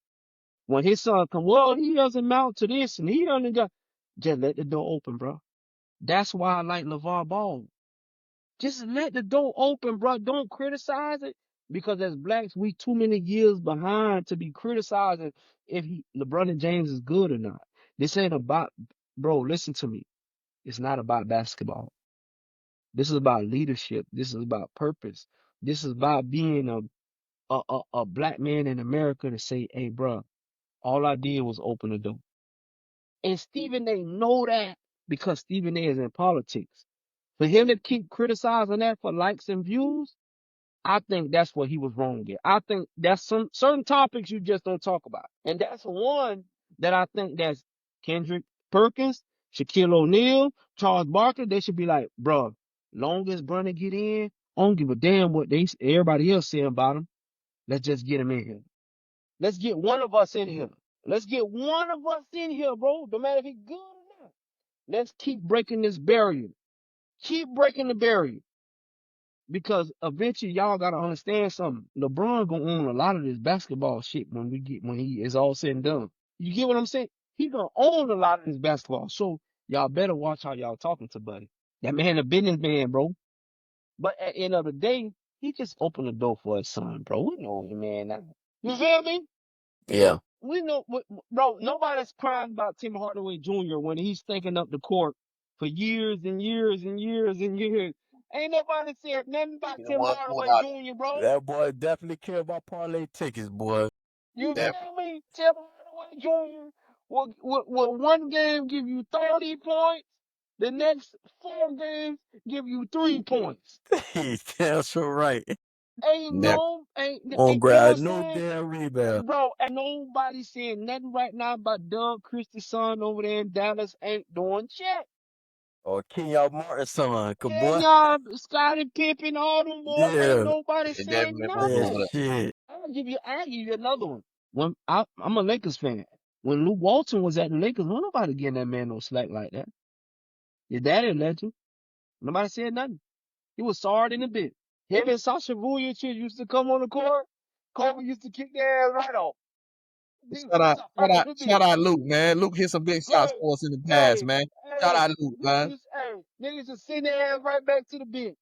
When his son come, well, he doesn't mount to this and he doesn't got. Just let the door open, bro. That's why I like LeVar Ball. Just let the door open, bro. Don't criticize it because as blacks, we too many years behind to be criticizing if LeBron James is good or not. This ain't about, bro. Listen to me. It's not about basketball. This is about leadership. This is about purpose. This is about being a black man in America to say, hey, bro, all I did was open the door. And Stephen A know that because Stephen A is in politics. For him to keep criticizing that for likes and views, I think that's what he was wrong at. I think that's some certain topics you just don't talk about. And that's one that I think that's Kendrick Perkins, Shaquille O'Neal, Charles Barkley, they should be like, bro, long as Bronny get in, I don't give a damn what everybody else saying about him. Let's just get him in here. Let's get one of us in here. Let's get one of us in here, bro. No matter if he's good or not. Let's keep breaking this barrier. Keep breaking the barrier. Because eventually y'all gotta understand something. LeBron gonna own a lot of this basketball shit when he is all said and done. You get what I'm saying? He gonna own a lot of this basketball. So y'all better watch how y'all talking to Buddy. That man a businessman, bro. But at the end of the day, he just opened the door for his son, bro. We know him, man. Now. You feel me? Yeah. We know, bro, nobody's crying about Tim Hardaway Jr. when he's stinking up the court for years and years and years and years. Ain't nobody said nothing about You know Tim what? No Hardaway doubt. Jr., bro. That boy definitely care about parlay tickets, boy. You That feel me? Tim Hardaway Jr. will one game give you 30 points, the next 4 games give you 3 points. He's damn sure right. never. On You know what grad, I'm no saying? damn rebound. Bro, ain't nobody saying nothing right now about Doug Christie's son over there in Dallas ain't doing shit. Or Kenyon Martin son, good And boy. y'all, Scottie Pippen, all them boys, ain't Yeah. nobody They saying definitely won't Man, do nothing. it. shit. I'll give you another one. I'm a Lakers fan. When Luke Walton was at the Lakers, wasn't nobody getting that man no slack like that. Your daddy a legend. Nobody said nothing. He was sorry in a bit. Him and Sasha Vujacic used to come on the court. Kobe used to kick their ass right off. They Shout was out, shout sorry out, in a shout bit. out Luke, man. Luke hit some big shots Hey, for us in the past, hey, man. Shout hey, out Luke, man. niggas just send their ass right back to the bench.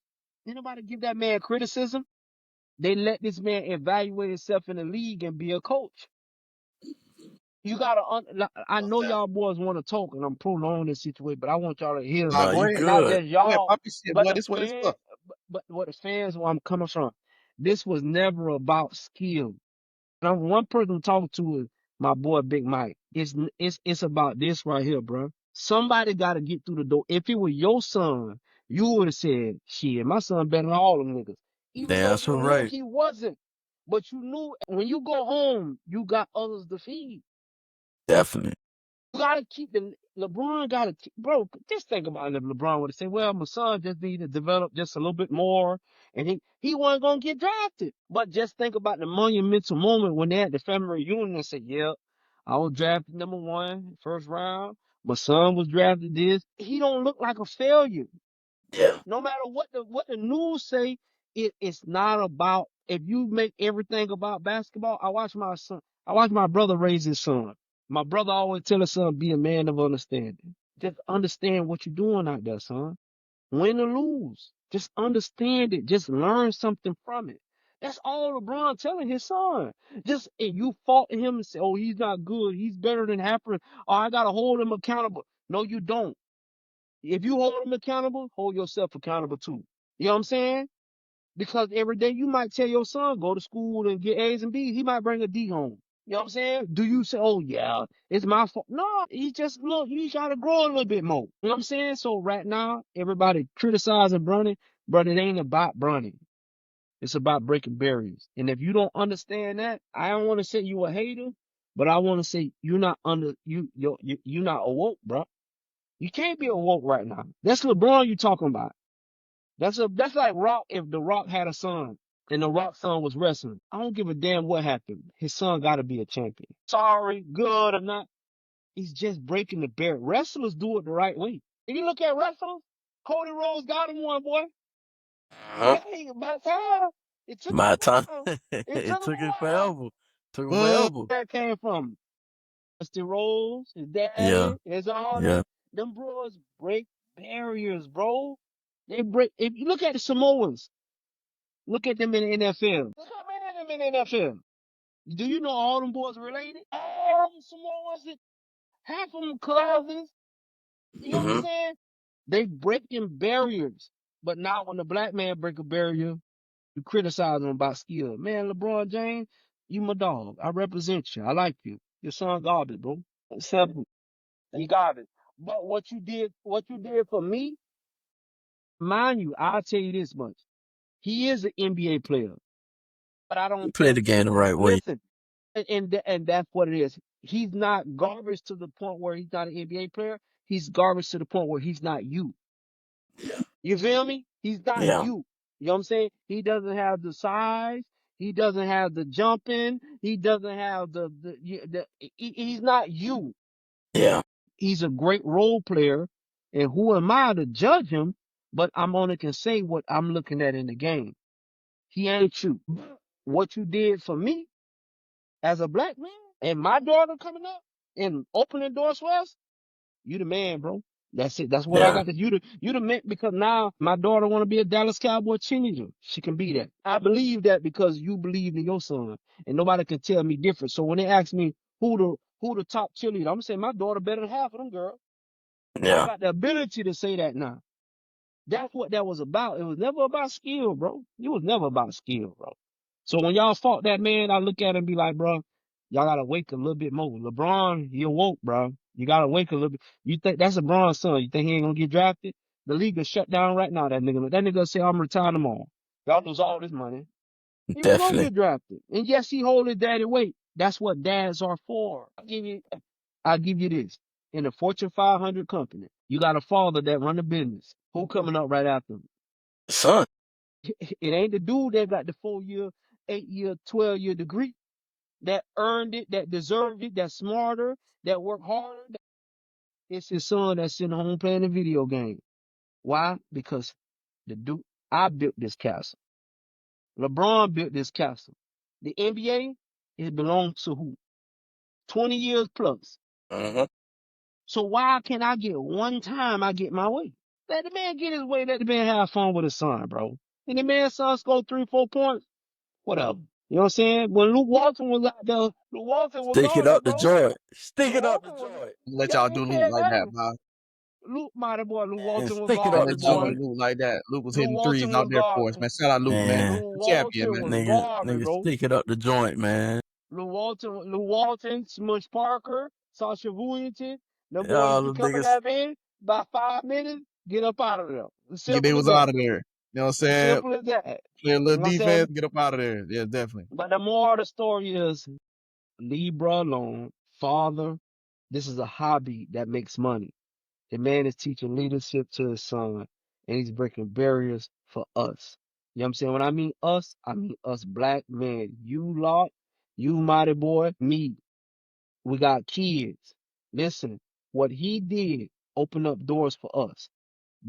Did nobody give that man criticism? They let this man evaluate himself in the league and be a coach. You gotta, I know y'all boys want to talk, and I'm prolonging this situation, but I want y'all to hear Nah, No, me. go you ahead. Not good. just Go ahead, y'all, pop your shit, but boy. the This what it's for. fans, but what the fans where I'm coming from. This was never about skill. One person I'm talking to is my boy Big Mike. It's about this right here, bro. Somebody got to get through the door. If it was your son, you would have said, "Shit, my son better than all them niggas." Even though Damn you sure knew right. he wasn't, but you knew when you go home, you got others to feed. Definitely. You gotta keep the LeBron. Gotta keep, bro. Just think about it. If LeBron would have said, "Well, my son just need to develop just a little bit more," and he wasn't gonna get drafted. But just think about the monumental moment when they had the family reunion and said, "Yeah, I was drafted number one, first round. My son was drafted this." He don't look like a failure. Yeah. No matter what the news say, it's not about if you make everything about basketball. I watch my brother raise his son. My brother always tell his son, be a man of understanding. Just understand what you're doing out there, son. Win or lose. Just understand it. Just learn something from it. That's all LeBron telling his son. Just if you fault him and say, "Oh, he's not good. He's better than Happer." Oh, I gotta hold him accountable. No, you don't. If you hold him accountable, hold yourself accountable too. You know what I'm saying? Because every day you might tell your son go to school and get A's and B's. He might bring a D home. You know what I'm saying? Do you say, "Oh yeah, it's my fault"? No, he just look. You gotta grow a little bit more. You know what I'm saying? So right now, everybody criticizing Bronny, but it ain't about Bronny. It's about breaking barriers. And if you don't understand that, I don't want to say you a hater, but I want to say you're not you're not awoke, bro. You can't be awoke right now. That's LeBron you talking about. That's like Rock if the Rock had a son and the Rock son was wrestling. I don't give a damn what happened. His son got to be a champion. Sorry, good or not, he's just breaking the barrier. Wrestlers do it the right way. If you look at wrestlers, Cody Rhodes got him one, boy. Huh? Hey, by the time it took him My time. a while. It It took him took it a while. forever. Took him What? forever. That came from Dusty Rhodes, his Yeah. daddy, his all Yeah. that. Them bros break barriers, bro. They break. If you look at the Samoans, look at them in the NFL. Look how many of them in the NFL. Do you know all them boys related? All them Samoans, half of them cousins. You know what I'm Mm-hmm. saying? They breaking barriers. But now when the black man break a barrier, you criticize him about skill. Man, LeBron James, you my dog. I represent you. I like you. Your son garbage, bro. Simple. He garbage. But what you did for me, mind you, I'll tell you this much. He is an NBA player, but I He don't played the think. game the right way. Listen, and that's what it is. He's not garbage to the point where he's not an NBA player. He's garbage to the point where he's not you. Yeah. You feel me? He's not Yeah. you. You know what I'm saying? He doesn't have the size. He doesn't have the jumping. He doesn't have he's not you. Yeah. He's a great role player. And who am I to judge him? But I'm only can say what I'm looking at in the game. He ain't you. What you did for me as a black man and my daughter coming up and opening doors for us, you the man, bro. That's it. That's what I Yeah. got. You the man because now my daughter want to be a Dallas Cowboy cheerleader. She can be that. I believe that because you believe in your son, and nobody can tell me different. So when they ask me who the top cheerleader, I'm gonna say my daughter better than half of them girls. I Yeah. got the ability to say that now. That's what that was about. It was never about skill, bro. It was never about skill, bro. So when y'all fought that man, I look at him and be like, bro, y'all gotta wake a little bit more. LeBron, he awoke, bro. You gotta wake a little bit. You think that's LeBron's son? You think he ain't gonna get drafted? The league is shut down right now. That nigga say I'm retiring tomorrow. Y'all lose all this money. He was gonna Definitely. get drafted. And yes, he hold his daddy weight. That's what dads are for. I'll give you this. In a Fortune 500 company, you got a father that run the business. Who coming up right after him? Son. It ain't the dude that got the 4 year, 8 year, 12 year degree that earned it, that deserved it, that's smarter, that worked harder. It's his son that's sitting home playing a video game. Why? Because the dude, I built this castle. LeBron built this castle. The NBA, it belongs to who? 20 years plus. Mm-hmm. So why can't I get one time I get my way? Let the man get his way. Let the man have fun with his son, bro. And the man's son score 3, 4 points. Whatever. You know what I'm saying? When Luke Walton was out there, Luke Walton was Stick it garbage, up the bro. joint. Stick Luke it up the Walton was, joint. Let yeah, y'all he do Luke can't like that, hang. bro. Luke, mighty boy, Luke And Walton was stick it Can't up garbage, the let y'all do boy. joint. Luke like that. Luke was Luke hitting threes Walton out was there for us, garbage. man. Shout out Luke, man. Man. Luke Champion, Walton man. was Nigga, garbage, nigga, bro. stick it up the joint, man. Luke Walton, Smush Parker, Sasha Vulliton. Them boys used All to the come in niggas. that man by 5 minutes, get up out of there. Yeah, they Simple as was that. out of there. You know what I'm saying? Simple as that. Play a You little know what I'm saying? defense, get up out of there. Yeah, definitely. But the moral of the story is leave bro alone. Father, this is a hobby that makes money. The man is teaching leadership to his son, and he's breaking barriers for us. You know what I'm saying? When I mean us black men. You lot, you mighty boy, me. We got kids. Listen, what he did opened up doors for us.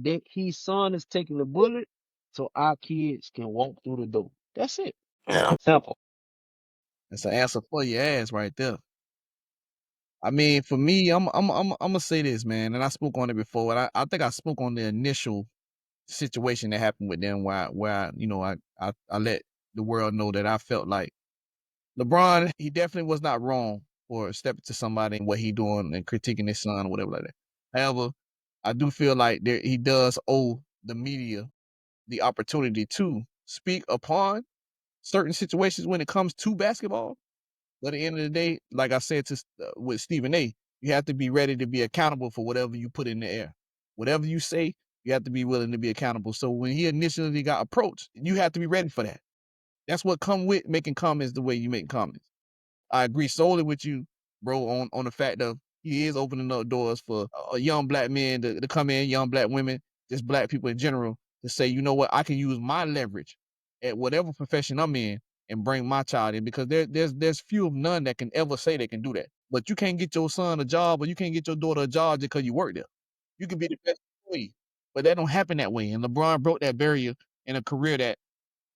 That his son is taking the bullet so our kids can walk through the door. That's it. Yeah. Simple. That's an answer for your ass right there. I mean, for me, I'm gonna say this, man, and I spoke on it before, and I think I spoke on the initial situation that happened with them where I let the world know that I felt like LeBron, he definitely was not wrong for stepping to somebody and what he doing and critiquing his son or whatever like that. However, I do feel like he does owe the media the opportunity to speak upon certain situations when it comes to basketball. But at the end of the day, like I said with Stephen A., you have to be ready to be accountable for whatever you put in the air. Whatever you say, you have to be willing to be accountable. So when he initially got approached, you have to be ready for that. That's what come with making comments the way you make comments. I agree solely with you, bro, on the fact of he is opening up doors for young black men to come in, young black women, just black people in general, to say, you know what, I can use my leverage at whatever profession I'm in and bring my child in, because there's few of none that can ever say they can do that. But you can't get your son a job or you can't get your daughter a job just because you work there. You can be the best employee, but that don't happen that way. And LeBron broke that barrier in a career that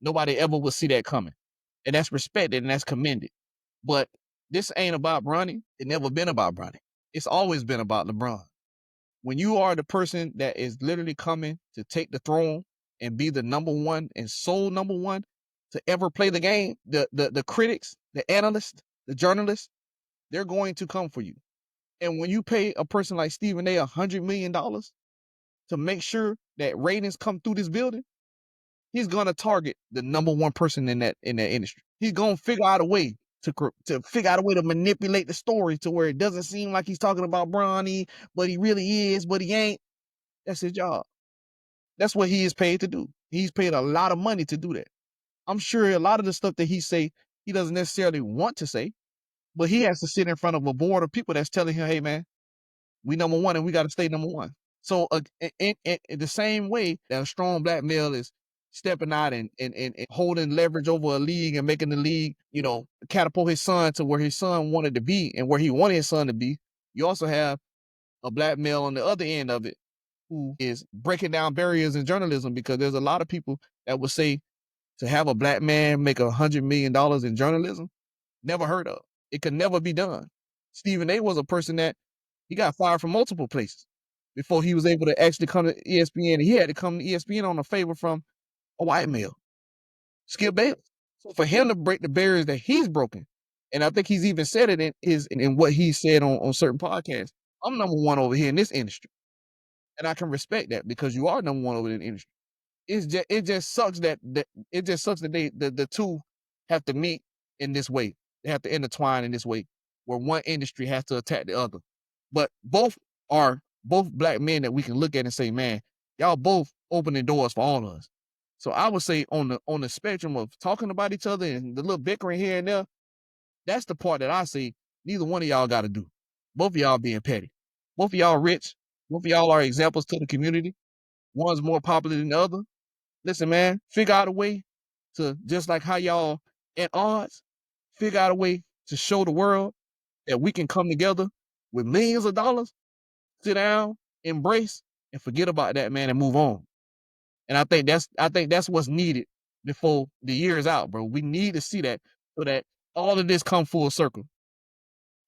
nobody ever will see that coming. And that's respected and that's commended. But this ain't about Bronny. It never been about Bronny. It's always been about LeBron. When you are the person that is literally coming to take the throne and be the number one and sole number one to ever play the game, the critics, the analysts, the journalists, they're going to come for you. And when you pay a person like Stephen A. $100 million to make sure that ratings come through this building, he's gonna target the number one person in that industry. He's gonna figure out a way to manipulate the story to where it doesn't seem like he's talking about Bronny, but he really is, but he ain't. That's his job. That's what he is paid to do. He's paid a lot of money to do that. I'm sure a lot of the stuff that he say, he doesn't necessarily want to say, but he has to sit in front of a board of people that's telling him, hey man, we number one and we got to stay number one. So in the same way that a strong black male is stepping out and holding leverage over a league and making the league, catapult his son to where his son wanted to be and where he wanted his son to be, you also have a black male on the other end of it who is breaking down barriers in journalism, because there's a lot of people that would say to have a black man make $100 million in journalism, never heard of. It could never be done. Stephen A. was a person that he got fired from multiple places before he was able to actually come to ESPN. He had to come to ESPN on a favor from a white male, Skip Bayless. So for him to break the barriers that he's broken, and I think he's even said it in what he said on certain podcasts, I'm number one over here in this industry. And I can respect that because you are number one over in the industry. It just sucks that the two have to meet in this way. They have to intertwine in this way, where one industry has to attack the other. But both are black men that we can look at and say, man, y'all both opening doors for all of us. So I would say on the spectrum of talking about each other and the little bickering here and there, that's the part that I see neither one of y'all got to do. Both of y'all being petty. Both of y'all rich. Both of y'all are examples to the community. One's more popular than the other. Listen, man, figure out a way to, just like how y'all at odds, figure out a way to show the world that we can come together with millions of dollars, sit down, embrace, and forget about that, man, and move on. And I think that's what's needed before the year is out, bro. We need to see that so that all of this come full circle.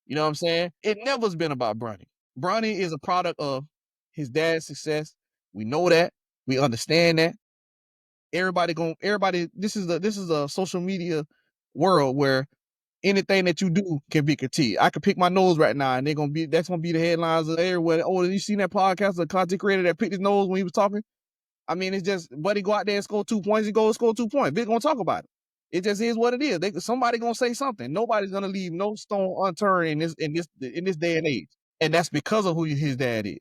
You know what I'm saying? It never's been about Bronny. Bronny is a product of his dad's success. We know that. We understand that. This is a social media world where anything that you do can be critiqued. I could pick my nose right now and that's gonna be the headlines of everywhere. Oh, you seen that podcast, the content creator that picked his nose when he was talking? I mean, it's just, buddy, go out there and score 2 points, he go score 2 points. They're gonna talk about it. It just is what it is. Somebody gonna say something. Nobody's gonna leave no stone unturned in this day and age. And that's because of who his dad is.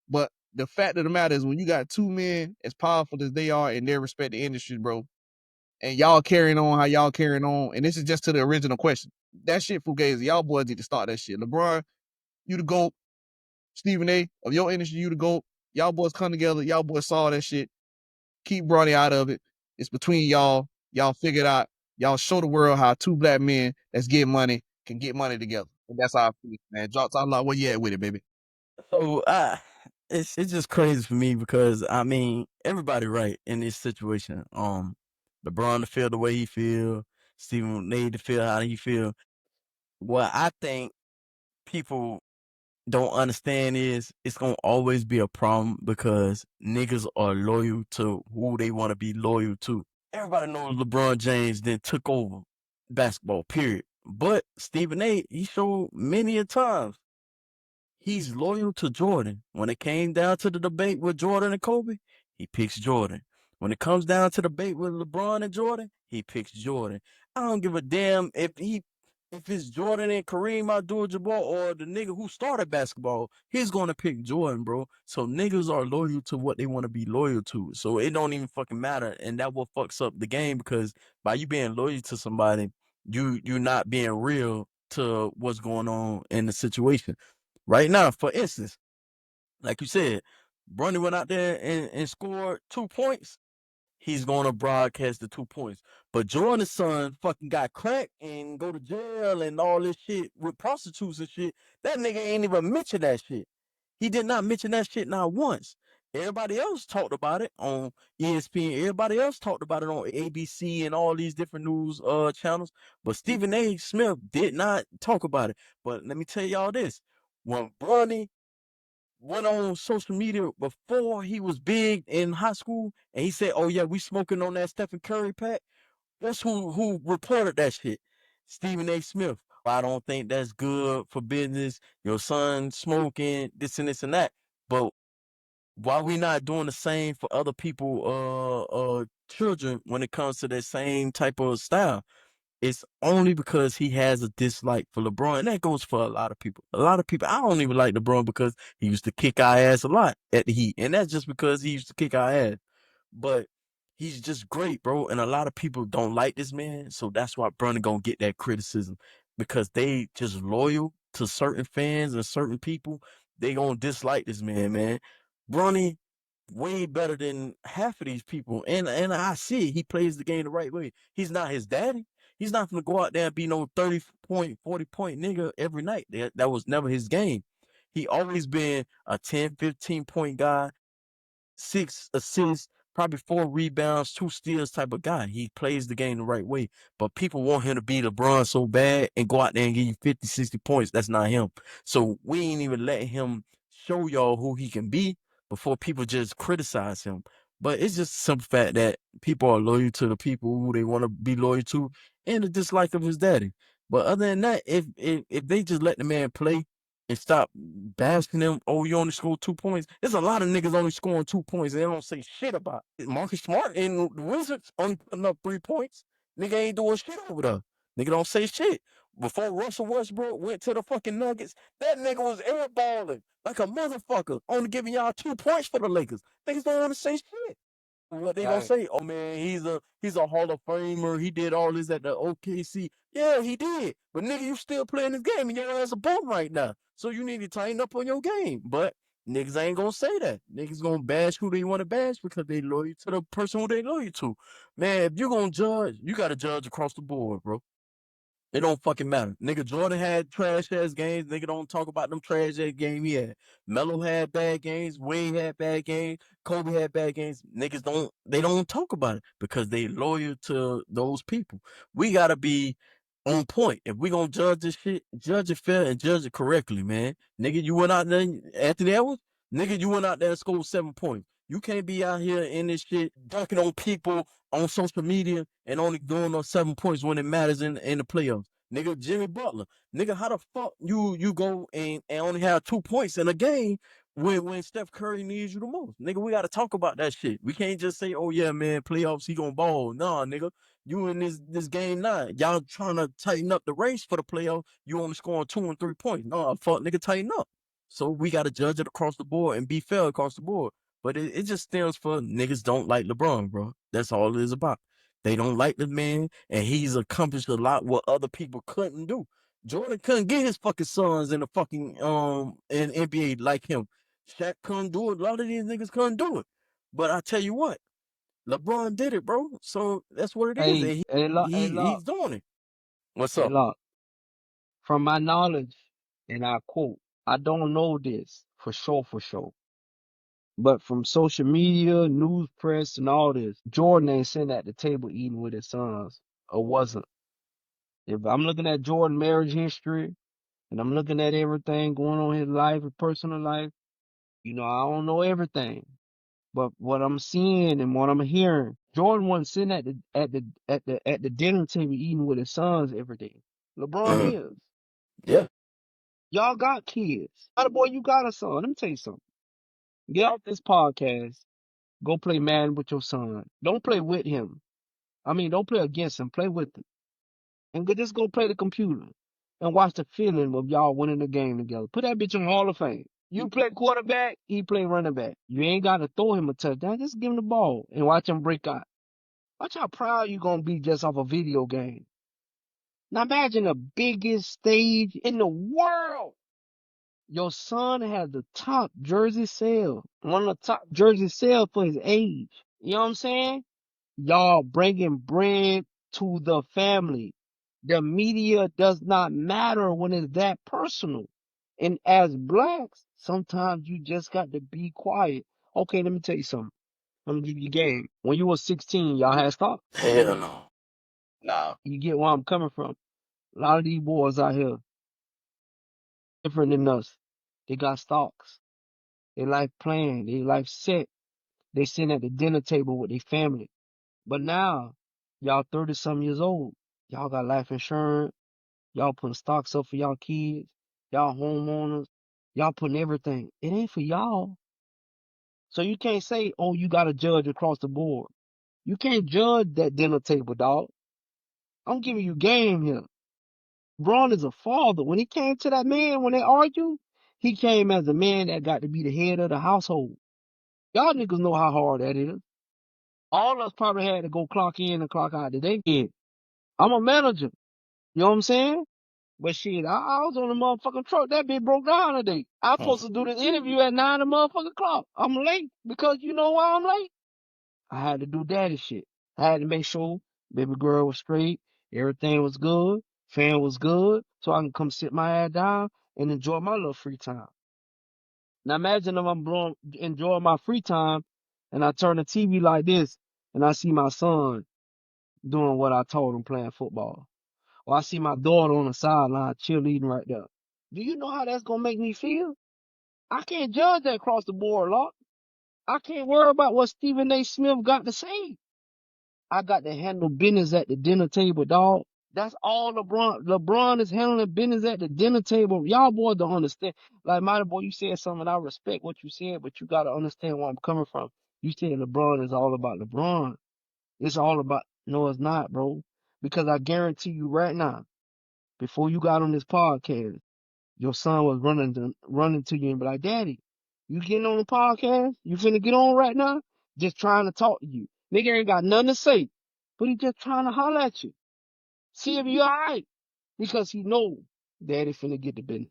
But the fact of the matter is, when you got two men as powerful as they are in their respective industries, bro, and y'all carrying on how y'all carrying on, and this is just to the original question. That shit fugazi. Y'all boys need to start that shit. LeBron, you the GOAT. Stephen A. of your industry, you the GOAT. Y'all boys come together. Y'all boys saw that shit. Keep Bronny out of it. It's between y'all. Y'all figure it out. Y'all show the world how two black men that's getting money can get money together. And that's how I feel, man. Drop top lot. Where you at with it, baby? So it's just crazy for me because I mean everybody right in this situation. LeBron to feel the way he feel, Stephen A to feel how he feel. What I think people don't understand is it's gonna always be a problem because niggas are loyal to who they want to be loyal to. Everybody knows LeBron James then took over basketball, period. But Stephen A, he showed many a times he's loyal to Jordan. When it came down to the debate with Jordan and Kobe, he picks Jordan. When it comes down to the debate with LeBron and Jordan, he picks Jordan. I don't give a damn if it's Jordan and Kareem Abdul-Jabbar or the nigga who started basketball, he's gonna pick Jordan, bro. So niggas are loyal to what they want to be loyal to. So it don't even fucking matter, and that what fucks up the game because by you being loyal to somebody, you're not being real to what's going on in the situation. Right now, for instance, like you said, Bronny went out there and scored 2 points. He's going to broadcast the 2 points. But Jordan's son fucking got cracked and go to jail and all this shit with prostitutes and shit. That nigga ain't even mention that shit. He did not mention that shit not once. Everybody else talked about it on ESPN. Everybody else talked about it on ABC and all these different news channels. But Stephen A. Smith did not talk about it. But let me tell y'all this. When Bronny went on social media before he was big in high school and he said, "Oh yeah, we smoking on that Stephen Curry pack." That's who reported that shit. Stephen A. Smith. I don't think that's good for business. Your son smoking this and this and that. But why we not doing the same for other people, children when it comes to that same type of style? It's only because he has a dislike for LeBron. And that goes for a lot of people. A lot of people, I don't even like LeBron because he used to kick our ass a lot at the Heat. And that's just because he used to kick our ass. But he's just great, bro. And a lot of people don't like this man. So that's why Bronny gonna get that criticism. Because they just loyal to certain fans and certain people. They gonna dislike this man. Bronny way better than half of these people. And I see it. He plays the game the right way. He's not his daddy. He's not gonna go out there and be no 30 point, 40 point nigga every night. That was never his game. He always been a 10, 15 point guy, 6 assists, probably 4 rebounds, 2 steals type of guy. He plays the game the right way. But people want him to be LeBron so bad and go out there and give you 50, 60 points. That's not him. So we ain't even letting him show y'all who he can be before people just criticize him. But it's just some fact that people are loyal to the people who they want to be loyal to and the dislike of his daddy. But other than that, if they just let the man play and stop bashing them. Oh, you only scored 2 points. There's a lot of niggas only scoring 2 points and they don't say shit about it. Marcus Smart and the Wizards only putting up 3 points. Nigga ain't doing shit over there. Nigga don't say shit. Before Russell Westbrook went to the fucking Nuggets, that nigga was airballing like a motherfucker, only giving y'all 2 points for the Lakers. Niggas don't want to say shit. What they gonna Right. say? Oh man, he's a Hall of Famer. He did all this at the OKC. Yeah, he did. But nigga, you still playing this game and your ass a bum right now. So you need to tighten up on your game. But niggas ain't gonna say that. Niggas gonna bash who they want to bash because they loyal to the person who they loyal to. Man, if you gonna judge, you gotta judge across the board, bro. It don't fucking matter. Nigga, Jordan had trash ass games. Nigga don't talk about them trash ass games he had. Melo had bad games. Wade had bad games. Kobe had bad games. Niggas don't talk about it because they loyal to those people. We gotta be on point. If we gonna judge this shit, judge it fair and judge it correctly, man. Nigga, you went out there, Anthony Edwards? Nigga, you went out there and scored 7 points. You can't be out here in this shit dunking on people on social media and only doing those 7 points when it matters in the playoffs. Nigga, Jimmy Butler. Nigga, how the fuck you go and only have 2 points in a game when Steph Curry needs you the most? Nigga, we gotta talk about that shit. We can't just say, oh yeah, man, playoffs, he gonna ball. Nah, nigga. You in this game 9. Y'all trying to tighten up the race for the playoff. You only scoring 2 and 3 points. Nah, fuck nigga, tighten up. So we gotta judge it across the board and be fair across the board. But it just stems for niggas don't like LeBron, bro. That's all it is about. They don't like the man, and he's accomplished a lot what other people couldn't do. Jordan couldn't get his fucking sons in the fucking in NBA like him. Shaq couldn't do it. A lot of these niggas couldn't do it. But I tell you what, LeBron did it, bro. So that's what it is. Hey, And Lock, he's doing it. What's hey, up? Lock. From my knowledge, and I quote, I don't know this for sure. But from social media, news press, and all this, Jordan ain't sitting at the table eating with his sons, or wasn't. If I'm looking at Jordan marriage history, and I'm looking at everything going on in his life, his personal life, I don't know everything. But what I'm seeing and what I'm hearing, Jordan wasn't sitting at the dinner table eating with his sons every day. LeBron is. Yeah. Y'all got kids. Boy, you got a son. Let me tell you something. Get off this podcast. Go play Madden with your son. Don't play with him. I mean, don't play against him. Play with him. And just go play the computer and watch the feeling of y'all winning the game together. Put that bitch in Hall of Fame. You play quarterback, he play running back. You ain't got to throw him a touchdown. Just give him the ball and watch him break out. Watch how proud you gonna be just off a video game. Now imagine the biggest stage in the world. Your son has the top jersey sale, one of the top jersey sales for his age. You know what I'm saying? Y'all bringing bread to the family. The media does not matter when it's that personal. And as blacks, sometimes you just got to be quiet. Okay, let me tell you something. I'm gonna give you a game. When you were 16, y'all had stock. Hell no. Nah. You get where I'm coming from. A lot of these boys out here different than us. They got stocks. They life planned. They life set. They sitting at the dinner table with their family. But now, y'all 30 some years old. Y'all got life insurance. Y'all putting stocks up for y'all kids. Y'all homeowners. Y'all putting everything. It ain't for y'all. So you can't say, oh, you got to judge across the board. You can't judge that dinner table, dog. I'm giving you game here. Braun is a father. When he came to that man, when they argued, he came as a man that got to be the head of the household. Y'all niggas know how hard that is. All of us probably had to go clock in and clock out today. Yeah. I'm a manager. You know what I'm saying? But shit, I was on the motherfucking truck. That bitch broke down today. I was supposed to do this interview at 9 o'clock. I'm late because you know why I'm late? I had to do daddy shit. I had to make sure baby girl was straight, everything was good, fan was good, so I can come sit my ass down and enjoy my little free time. Now imagine if I'm enjoying my free time and I turn the TV like this and I see my son doing what I told him playing football. Or I see my daughter on the sideline cheerleading right there. Do you know how that's gonna make me feel? I can't judge that across the board, Lord. I can't worry about what Stephen A. Smith got to say. I got to handle business at the dinner table, dog. That's all LeBron. LeBron is handling business at the dinner table. Y'all boys don't understand. Like, Mighty Boy, you said something. I respect what you said, but you got to understand where I'm coming from. You said LeBron is all about LeBron. It's all about, no, it's not, bro. Because I guarantee you right now, before you got on this podcast, your son was running to you and be like, Daddy, you getting on the podcast? You finna get on right now? Just trying to talk to you. Nigga ain't got nothing to say, but he just trying to holler at you. See if you alright. Because he know Daddy finna get the business.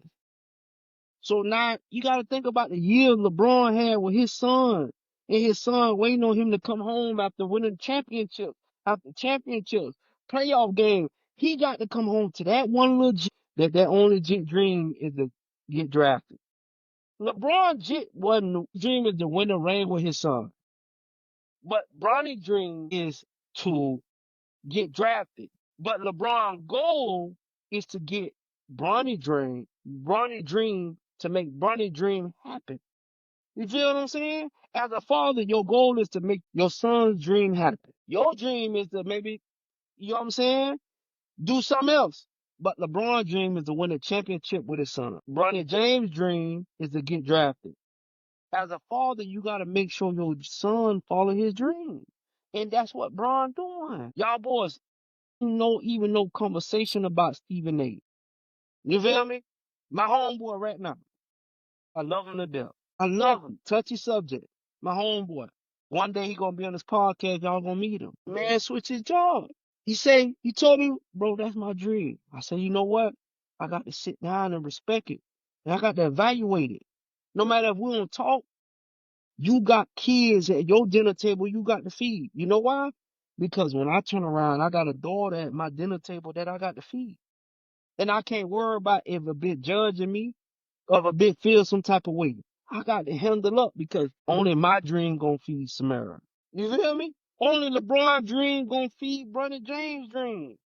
So now you gotta think about the year LeBron had with his son. And his son waiting on him to come home after winning championships, after championships, playoff game. He got to come home to that one little that only dream is to get drafted. LeBron wasn't dream is to win the ring with his son. But Bronny's dream is to get drafted. But LeBron's goal is to get Bronny dream to make Bronny dream happen. You feel what I'm saying? As a father, your goal is to make your son's dream happen. Your dream is to maybe, you know what I'm saying? Do something else. But LeBron's dream is to win a championship with his son. Bronny James' dream is to get drafted. As a father, you got to make sure your son follow his dream. And that's what Bron doing. Y'all boys, even no conversation about Stephen A. You feel me? My homeboy right now. I love him to death. I love him. Touchy subject. My homeboy. One day he gonna be on this podcast. Y'all gonna meet him. Man, switch his job. He told me, bro, that's my dream. I said, you know what? I got to sit down and respect it. And I got to evaluate it. No matter if we don't talk, you got kids at your dinner table you got to feed. You know why? Because when I turn around, I got a daughter at my dinner table that I got to feed. And I can't worry about if a bit judging me or if a bit feel some type of way. I got to handle up because only my dream gonna feed Samara. You feel me? Only LeBron dream gonna feed Bronny James' dream.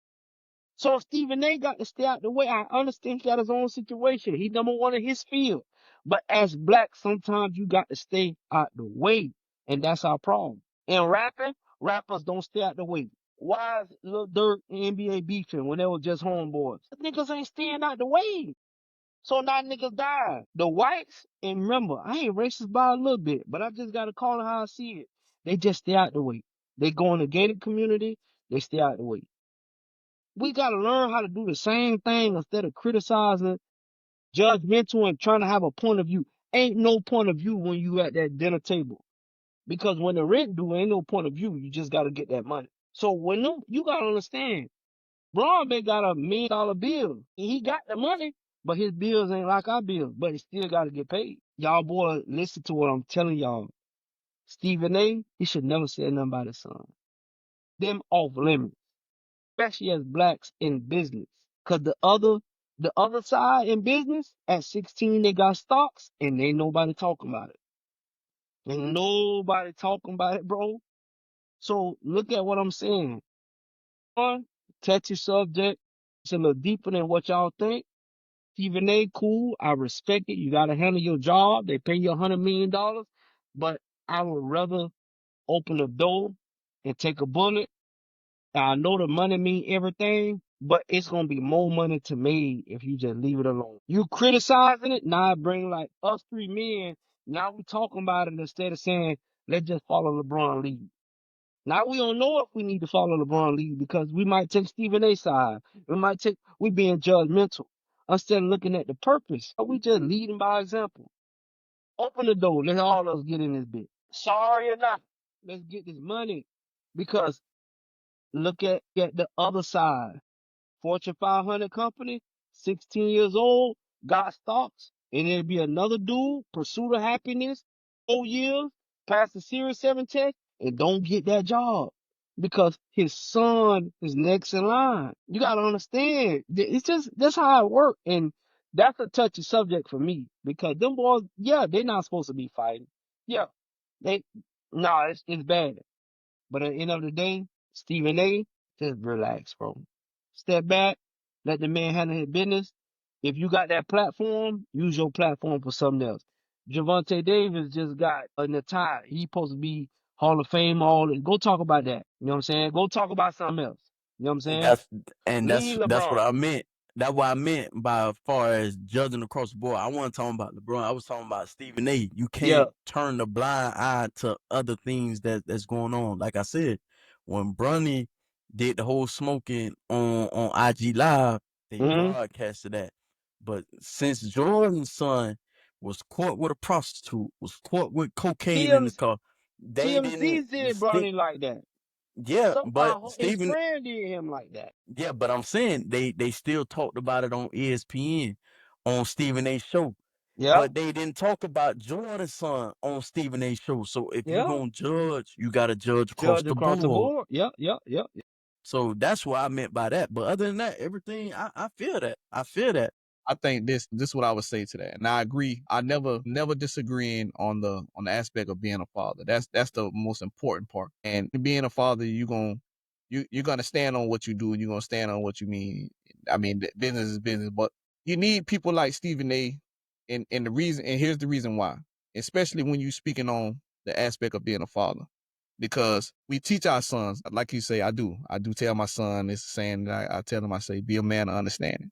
So Stephen A got to stay out the way. I understand he got his own situation. He number one in his field. But as black, sometimes you got to stay out the way. And that's our problem. In rapping, Rappers don't stay out the way. Why is Lil Durk and NBA beefing when they were just homeboys? The niggas ain't staying out the way. So now niggas die. The whites, and remember, I ain't racist by a little bit, but I just gotta call it how I see it. They just stay out the way. They go in the gated community, they stay out the way. We gotta learn how to do the same thing instead of criticizing, judgmental, and trying to have a point of view. Ain't no point of view when you at that dinner table. Because when the rent due, ain't no point of view. You just gotta get that money. So when them, you gotta understand, Braun Bay got $1 million bill. And he got the money, but his bills ain't like our bills. But he still gotta get paid. Y'all boy, listen to what I'm telling y'all. Stephen A, he should never say nothing about his son. Them off limits, especially as blacks in business. Cause the other side in business, at 16 they got stocks and ain't nobody talking about it. Ain't nobody talking about it, bro. So look at what I'm saying. One, touchy subject. It's a little deeper than what y'all think. Stephen A, cool. I respect it. You gotta handle your job. They pay you $100 million. But I would rather open the door and take a bullet. I know the money mean everything, but it's gonna be more money to me if you just leave it alone. You criticizing it, now I bring like us three men. Now we talking about it instead of saying, let's just follow LeBron lead. Now we don't know if we need to follow LeBron lead because we might take Stephen A side. We being judgmental. Instead of looking at the purpose, we just leading by example. Open the door, let all of us get in this bit. Sorry or not, let's get this money. Because look at the other side. Fortune 500 company, 16 years old, got stocks, and it'll be another dude, Pursuit of Happiness, 4 years, pass the Series 7 test, and don't get that job because his son is next in line. You gotta understand, it's just that's how it works, and that's a touchy subject for me because them boys, yeah, they're not supposed to be fighting. Yeah, they, nah, it's bad. But at the end of the day, Stephen A, just relax, bro. Step back, let the man handle his business. If you got that platform, use your platform for something else. Javante Davis just got in the tie. He supposed to be Hall of Fame, go talk about that. You know what I'm saying? Go talk about something else. You know what I'm And saying? that's Leave that's what LeBron. I meant. That's what I meant by as far as judging across the board. I wasn't talking about LeBron. I was talking about Stephen A. You Yeah. can't turn the blind eye to other things that's going on. Like I said, when Bronny did the whole smoking on IG Live, they Mm-hmm. broadcasted that. But since Jordan's son was caught with a prostitute, was caught with cocaine in the car, they didn't TMZ did stick. Bronny like that. Yeah, but Somehow his Stephen friend did him like that. yeah, but I'm saying they still talked about it on ESPN on Stephen A. show. Yeah. But they didn't talk about Jordan's son on Stephen A. show. So if you Yeah. gonna judge, you gotta judge across Judge the across the board. board. Yeah. Yeah. Yeah. So that's what I meant by that. But other than that, everything I feel that. I feel that. I think this what I would say to that. And I agree. I never disagreeing on the aspect of being a father. That's the most important part. And being a father, you're gonna stand on what you do and you're gonna stand on what you mean. I mean, business is business, but you need people like Stephen A. And the reason, and here's the reason why, especially when you speaking on the aspect of being a father. Because we teach our sons, like you say, I do tell my son this saying that I tell him, I say, be a man of understanding.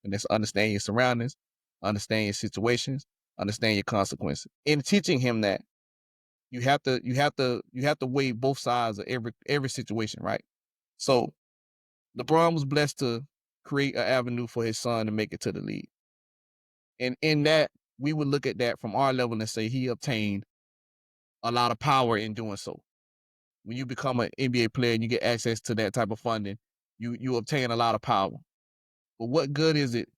And that's understand your surroundings, understand your situations, understand your consequences. In teaching him that, you have to weigh both sides of every situation, right? So LeBron was blessed to create an avenue for his son to make it to the league. And in that, we would look at that from our level and say he obtained a lot of power in doing so. When you become an NBA player and you get access to that type of funding, you obtain a lot of power. But what good is it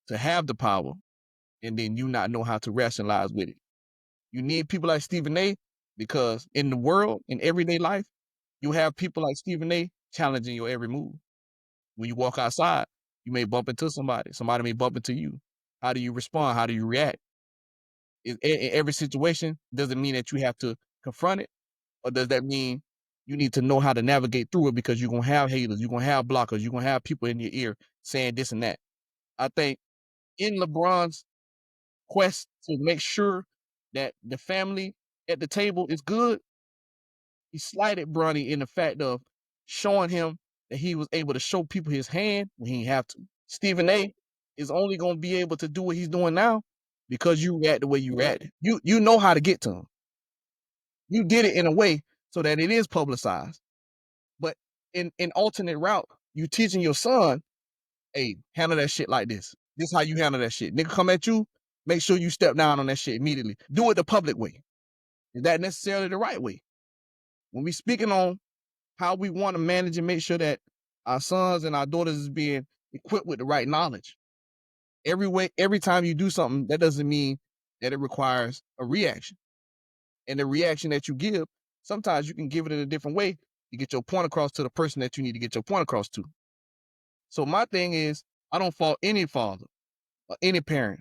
to have the power and then you not know how to rationalize with it? You need people like Stephen A. because in the world, in everyday life, you have people like Stephen A. challenging your every move. When you walk outside, you may bump into somebody. Somebody may bump into you. How do you respond? How do you react? In every situation, does it mean that you have to confront it? Or does that mean you need to know how to navigate through it because you're going to have haters, you're going to have blockers, you're going to have people in your ear saying this and that? I think in LeBron's quest to make sure that the family at the table is good, he slighted Bronny in the fact of showing him that he was able to show people his hand when he didn't have to. Stephen A is only going to be able to do what he's doing now because you react the way you reacted. You know how to get to him. You did it in a way so that it is publicized. But in alternate route, you teaching your son, hey, handle that shit like this. This is how you handle that shit. Nigga come at you, make sure you step down on that shit immediately. Do it the public way. Is that necessarily the right way? When we speaking on how we want to manage and make sure that our sons and our daughters is being equipped with the right knowledge. Every time you do something, that doesn't mean that it requires a reaction. And the reaction that you give, sometimes you can give it in a different way to get your point across to the person that you need to get your point across to. So my thing is, I don't fault any father or any parent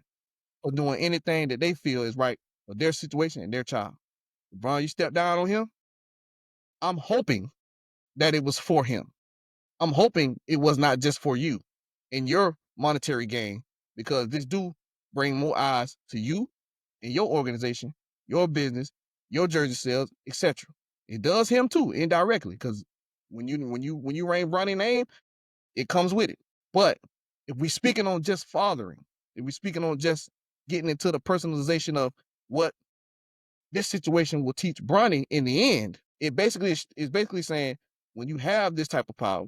for doing anything that they feel is right for their situation and their child. LeBron, you step down on him, I'm hoping that it was for him. I'm hoping it was not just for you and your monetary gain, because this do bring more eyes to you and your organization, your business, your jersey sales, etc. It does him too, indirectly, because when you reign Bronny name, it comes with it. But if we speaking on just fathering, if we speaking on just getting into the personalization of what this situation will teach Bronny in the end, it basically is basically saying when you have this type of power,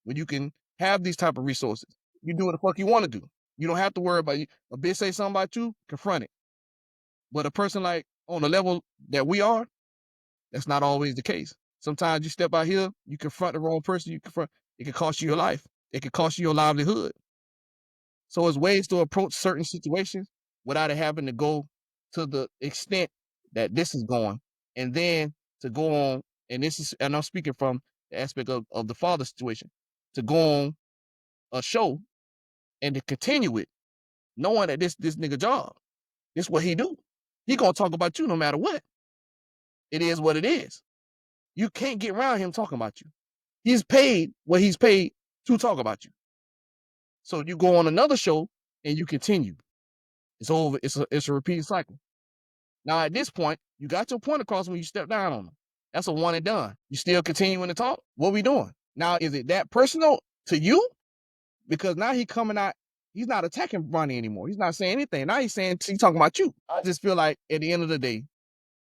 when you can have these type of resources, you do what the fuck you want to do. You don't have to worry about you. A bitch say something about you, confront it. But a person like on the level that we are, that's not always the case. Sometimes you step out here, you confront the wrong person, it can cost you your life. It can cost you your livelihood. So there's ways to approach certain situations without it having to go to the extent that this is going. And then to go on, and I'm speaking from the aspect of the father situation, to go on a show and to continue it, knowing that this nigga job, this what he do. He gonna talk about you no matter what. It is what it is. You can't get around him talking about you. He's paid what he's paid to talk about you. So you go on another show and you continue. It's over. It's a repeating cycle. Now at this point, you got your point across when you step down on him. That's a one and done. You still continuing to talk? What we doing? Now is it that personal to you? Because now he coming out, he's not attacking Bronny anymore. He's not saying anything. Now he's talking about you. I just feel like at the end of the day,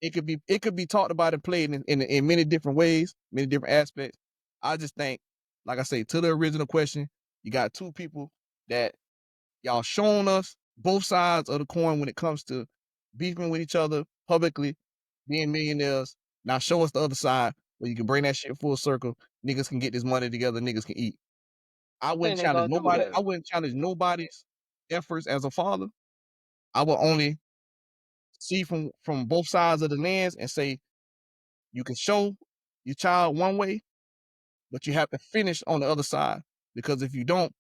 it could be talked about and played in many different ways, many different aspects. I just think, like I say, to the original question, you got two people that y'all shown us both sides of the coin when it comes to beefing with each other publicly, being millionaires. Now show us the other side where you can bring that shit full circle. Niggas can get this money together. Niggas can eat. I wouldn't challenge nobody. I wouldn't challenge nobody's efforts as a father. I would only see from both sides of the lens and say you can show your child one way, but you have to finish on the other side, because if you don't,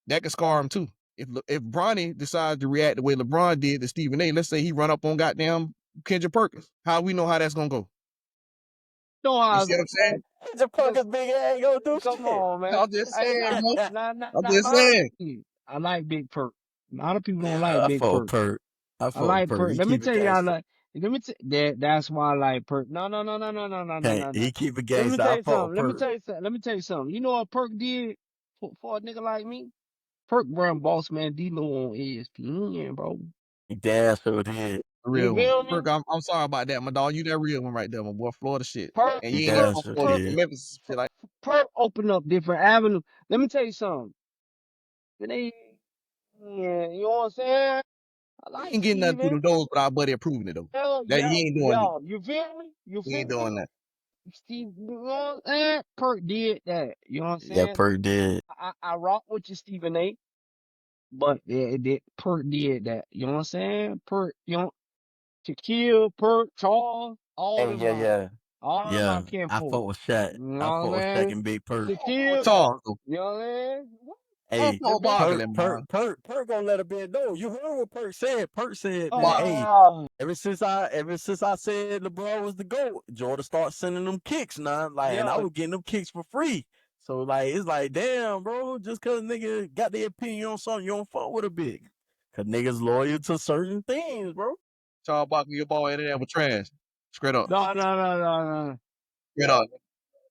that can scar him too. If Bronny decides to react the way LeBron did to Stephen A, let's say he run up on goddamn Kendrick Perkins, how we know how that's gonna go? You see what I'm saying? Kendrick Perkins big ass ain't gonna do shit. Come on, man. I'm just saying, bro. Nah, I'm just saying. I like Big Perk. A lot of people don't I like Big fought Perk. Perk. I like Perk. He Let me keep it tell you, I gangster. like. Let me tell that's why I like Perk. No. He keep it Let me gangster. tell I you fought something. Let me Perk. tell you something. Let me tell you something. You know what Perk did for a nigga like me? Perk run Boss Man D-Lo on ESPN, bro. He damn sure did. The You real one. feel me? Perk, I'm sorry about that, my dog. You that real one right there, my boy. Florida shit. Perk, And He you ain't never damn from sure Florida. did. Memphis shit like Perk open up different avenues. Let me tell you something. Yeah, you know what I'm saying? I he like ain't getting nothing through Steven. the doors without buddy approving it though. Hell That yeah, he ain't doing it. yeah. You feel me? You He feel ain't me? doing that. Steve, you know what I'm saying? Perk did that. You know what I'm Yeah, saying? Perk did. I rock with you, Stephen A. But Perk did that. You know what I'm saying? Perk, Shaquille, Perk, Charles, all Hey, them yeah. all of my Yeah, I kinfolk. fought with Shaq. You know I what fought with I'm Shaq saying? and Big Perk. Shaquille, Charles though. you know what I'm saying? I'm Hey, Charles Barkley, man. Perk gonna let a bit know. You heard what Perk said. Perk said, man, Barkley. hey, Oh, ever since I said LeBron was the GOAT, Jordan started sending them kicks now. Like, and I yeah. was getting them kicks for free. So like it's like, damn, bro, just cause nigga got their opinion on something, you don't fuck with a big. Cause niggas loyal to certain things, bro. Charles Barkley, your ball in there with trash. Straight up. No. Straight up.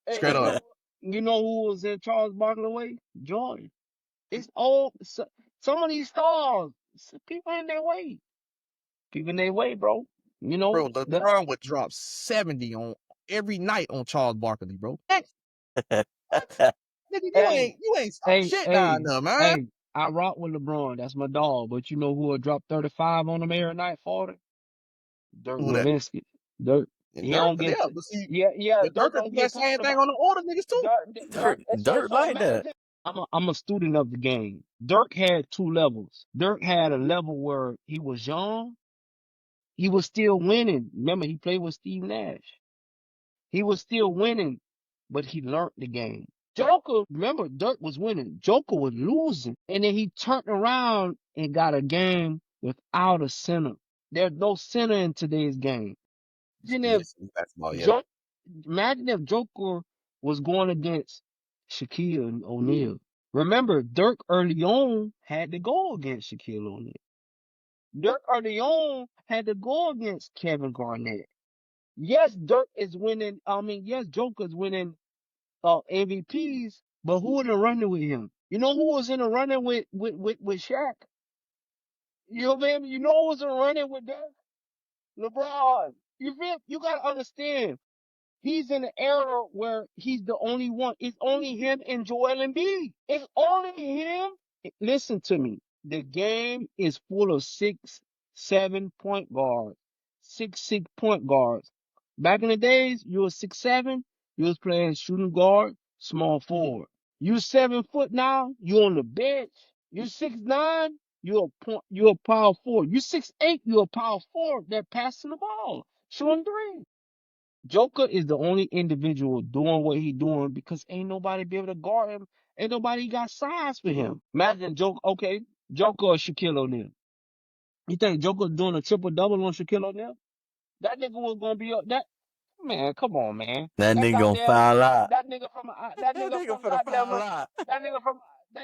Hey, Straight up. you know who was in Charles Barkley way? Jordan. It's all some of these stars. People in their way. People in their way, bro. You know Bro, the LeBron would drop 70 on every night on Charles Barkley, bro. What? Nigga, hey, you ain't stop hey, shit down hey, there, man. hey. I rock with LeBron. That's my dog. But you know who will drop 35 on him every night? 40. Dirk Who that? Nowitzki. Dirk. And He Dirk, don't get yeah, to. but see, Yeah. but Dirk Dirk could don't do that get same talked thing about. on the older niggas too. Dirk. Dirt So like that. I'm a student of the game. Dirk had two levels. Dirk had a level where he was young. He was still winning. Remember, he played with Steve Nash. He was still winning, but he learned the game. Joker, remember, Dirk was winning. Joker was losing. And then he turned around and got a game without a center. There's no center in today's game. Imagine if Yes, that's about yeah. Jo- Imagine if Joker was going against Shaquille O'Neal. Remember, Dirk early on had to go against Shaquille O'Neal. Dirk early on had to go against Kevin Garnett. Yes, Dirk is winning. I mean, yes, Joker's winning MVPs, but who in the running with him? You know who was in the running with Shaq? You know what I mean? You know who was in the running with Dirk? LeBron. You feel? You gotta understand. He's in an era where he's the only one. It's only him and Joel Embiid. It's only him. Listen to me. The game is full of 6'7" point guards, 6'6" point guards. Back in the days, you were 6'7", you was playing shooting guard, small forward. You 7 foot now, you on the bench. You 6'9", you're a power forward. You 6'8", you're a power forward that passing the ball, shooting three. Joker is the only individual doing what he doing because ain't nobody be able to guard him. Ain't nobody got size for him. Imagine Joker, okay, Joker or Shaquille O'Neal. You think Joker doing a triple double on Shaquille O'Neal? That nigga was gonna be up. That man, come on, man. That That nigga gonna goddamn, foul out. that That nigga nigga from finna goddamn, foul out. that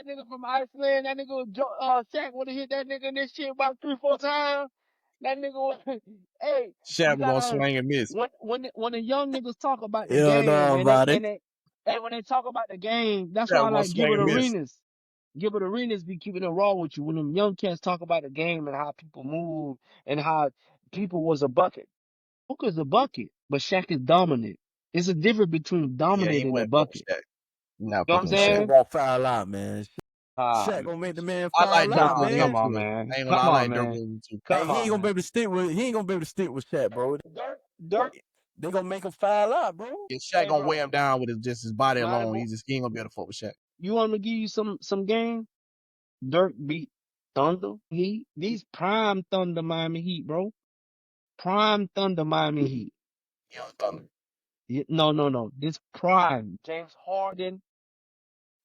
nigga from Iceland. That nigga, Shaq would have hit that nigga in this shit about 3, 4 times. That nigga was, hey, you Shaq was gonna gotta, swing and miss. when the young niggas talk about the You don't game know about it. when they talk about the game, that's Shaq why I was gonna like swing Gilbert and miss. Arenas. Gilbert Arenas be keeping it raw with you when them young cats talk about the game and how people move and how people was a bucket. Joker's a bucket, but Shaq is dominant. It's a difference between Yeah, he dominant and a went fuck with bucket. Shaq. Not You know what I'm fucking with That Shaq. nigga saying? gonna foul out, man. Ah, Shaq gonna make the man I like foul Dirk out, nah, over man. come him on, too. man. I ain't gonna lie, Come I on, like Dirk over man. him too. Hey, Come on, man. he ain't gonna be able to stick with Shaq, bro. Dirk. They gonna make him foul out, bro. And Shaq Hey, gonna weigh bro. him down with just his body Mighty alone. boy. He ain't gonna be able to fuck with Shaq. You want me to give you some game? Dirk beat Thunder Heat. These prime Thunder Miami Heat, bro. Prime Thunder Miami Heat. Young Thunder. No. This prime. James Harden.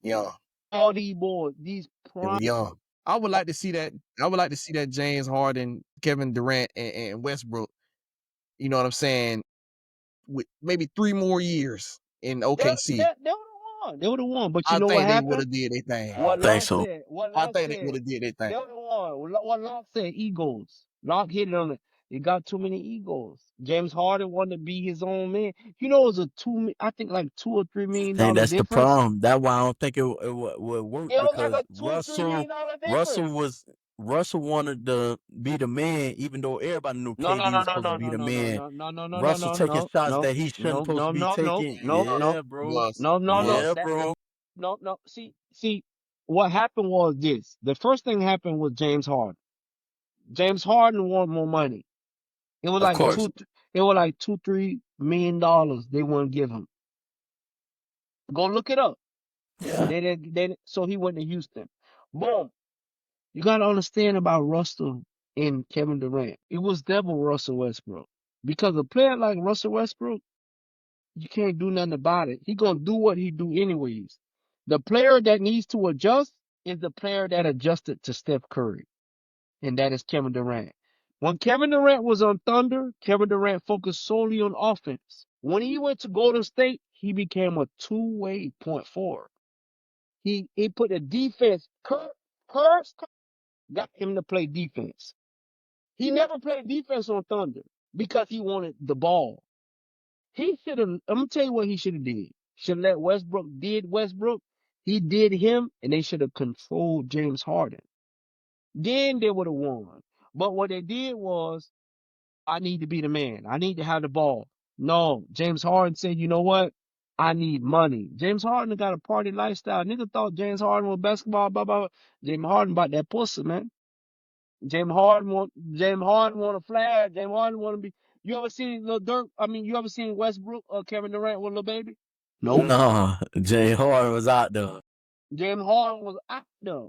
Young. All these boys. These It prime. was young. I would like to see that. I would like to see that James Harden, Kevin Durant, and Westbrook. You know what I'm saying? With maybe 3 more years in OKC. They would have won. They would have won. But you I know what think they would happened? have did their thing. I don't think so. What I Locke think they would said. have did their They thing. would have won. What Locke said, egos. Locke hit it on it. He got too many egos. James Harden wanted to be his own man. You know, it was I think like $2 or $3 million And that's the difference. problem. That's why I don't think it would work It was like because a $2 or $3 million Russell difference. was Russell wanted to be the man, even though everybody knew No, no, KD no, was no, supposed to no, be no, the no, no, man. no, no, no, no, no, Russell no, taking no, shots no, that he shouldn't no, supposed no, to be no, no, taking. no, no, Yeah, He bro. was. no. Yeah, That bro. no. See, what happened was this. The first thing happened was James Harden. James Harden wanted more money. It was Of like course. $2, $3 million they wouldn't give him. Go look it up. Yeah. So he went to Houston. Boom. You gotta understand about Russell and Kevin Durant. It was never Russell Westbrook. Because a player like Russell Westbrook, you can't do nothing about it. He gonna do what he do anyways. The player that needs to adjust is the player that adjusted to Steph Curry, and that is Kevin Durant. When Kevin Durant was on Thunder, Kevin Durant focused solely on offense. When he went to Golden State, he became a two-way point forward. He put a defense. Kurtz got him to play defense. He never played defense on Thunder because he wanted the ball. He should have. I'm gonna tell you what he should have did. Should have let Westbrook did Westbrook. He did him, and they should have controlled James Harden. Then they would have won. But what they did was, I need to be the man. I need to have the ball. No, James Harden said, you know what? I need money. James Harden got a party lifestyle. Nigga thought James Harden was basketball, blah, blah, blah. James Harden about that pussy, man. James Harden want to flash. James Harden want to be. You ever seen Lil Durk? I mean, you ever seen Westbrook or Kevin Durant with Lil Baby? Nope. Nah, Jay Harden was out there. James Harden was out there.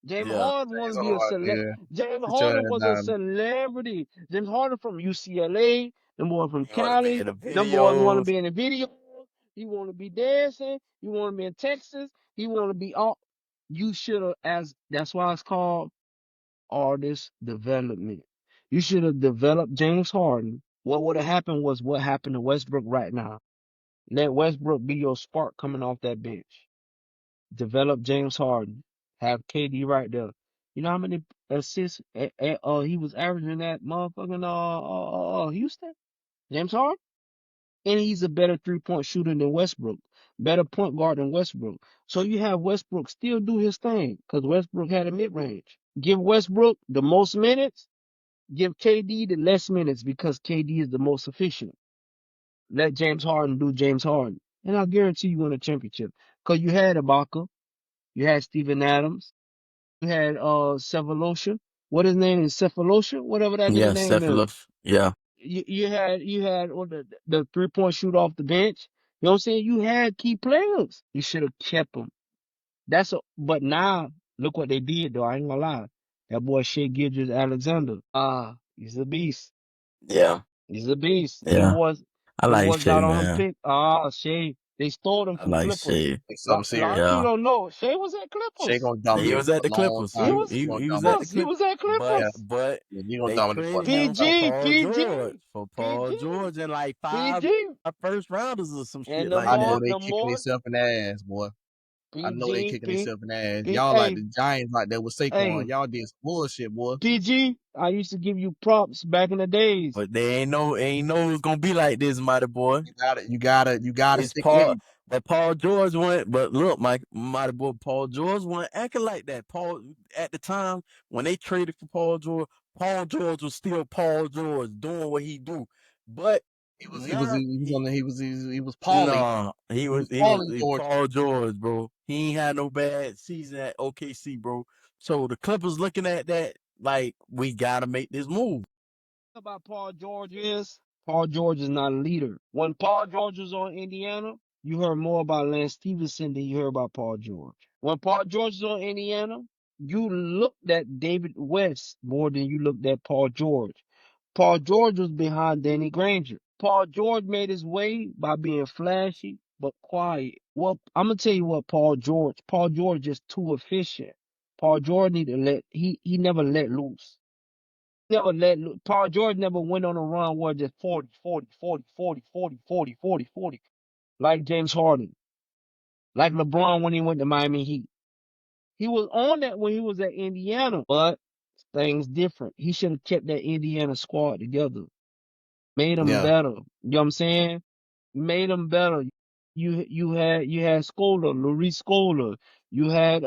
James Yeah. Harden want James to be a Harden, celeb. yeah. James Sit your Harden ass was a down. celebrity. James Harden from UCLA. Them boy from He wanna be Cali. in the Them boys want to videos. be in the video. He want to be dancing. He want to be in Texas. He want to be all. You should have, as that's why it's called artist development. You should have developed James Harden. What would have happened was what happened to Westbrook right now. Let Westbrook be your spark coming off that bench. Develop James Harden. Have KD right there. You know how many assists he was averaging that motherfucking Houston? James Harden? And he's a better 3-point shooter than Westbrook. Better point guard than Westbrook. So you have Westbrook still do his thing because Westbrook had a mid range. Give Westbrook the most minutes. Give KD the less minutes because KD is the most efficient. Let James Harden do James Harden. And I guarantee you win a championship. Because you had Ibaka. You had Steven Adams. You had Cephalosha. What his name is? Cephalosha? Whatever that nigga Yeah, name is. Cephalus. Yeah. You had the 3-point shoot off the bench. You know what I'm saying? You had key players. You should have kept them. But now look what they did though. I ain't gonna lie. That boy Shea Gilgeous Alexander. He's a beast. Yeah. He's a beast. Yeah. I Them like boys Shay, got on him man. pick. Shea. They stole him I from like Clippers. Shay. It's A something lot of serious. people Yeah. don't know. Shea was at Shea Clippers. gonna He dominate was for at a the long Clippers. He time. was He gonna He was at the dominate. He Clippers. was at But Yeah, Clippers. but yeah, he gonna they dominate for a traded long him for time. PG, Paul George. PG, For Paul PG. George and like five PG. first rounders or some And shit the like I know more, that. they the kicking more, themselves in the ass, boy. I know they PG, kicking themselves in the ass. P, Y'all like hey, the Giants like that with Saquon. hey, Y'all did some bullshit, boy. PG. I used to give you props back in the days. But they ain't know it was gonna be like this, mighty boy. You gotta It's stick with Paul, it. but Paul George went. But look, Mike, mighty boy, Paul George wasn't acting like that. Paul at the time when they traded for Paul George was still Paul George doing what he do. But now He was Paulie. nah, He was Paulie George. Paul George, bro. He ain't had no bad season at OKC, bro. So the Clippers looking at that like we gotta make this move. About Paul George is not a leader. When Paul George was on Indiana, you heard more about Lance Stevenson than you heard about Paul George. When Paul George was on Indiana, you looked at David West more than you looked at Paul George. Paul George was behind Danny Granger. Paul George made his way by being flashy but quiet. Well, I'm gonna tell you what, Paul George is too efficient. Paul George need to he never let loose. Paul George never went on a run where just 40, 40, 40, 40, 40, 40, 40, 40, like James Harden, like LeBron when he went to Miami Heat. He was on that when he was at Indiana, but things different. He should have kept that Indiana squad together, made them Yeah. better. You know what I'm saying? Made them better. You had Scola, Luis Scola. You had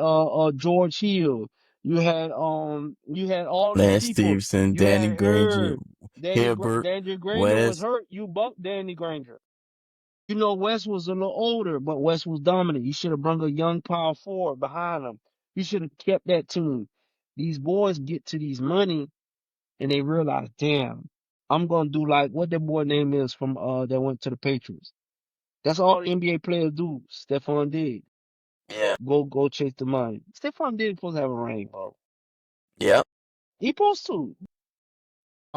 George Hill. You had all these Lance people. Stevenson, You Danny had Granger, Herb. Hilbert, Danny Granger was West. hurt. You bumped Danny Granger. You know West was a little older, but West was dominant. You should have brought a young power forward behind him. You should have kept that team. These boys get to these money and they realize, damn, I'm gonna do like what that boy name is from that went to the Patriots. That's all NBA players do. Stephon did. Yeah. Go chase the money. Stephon Diggs supposed to have a ring, bro. Yep. He supposed to.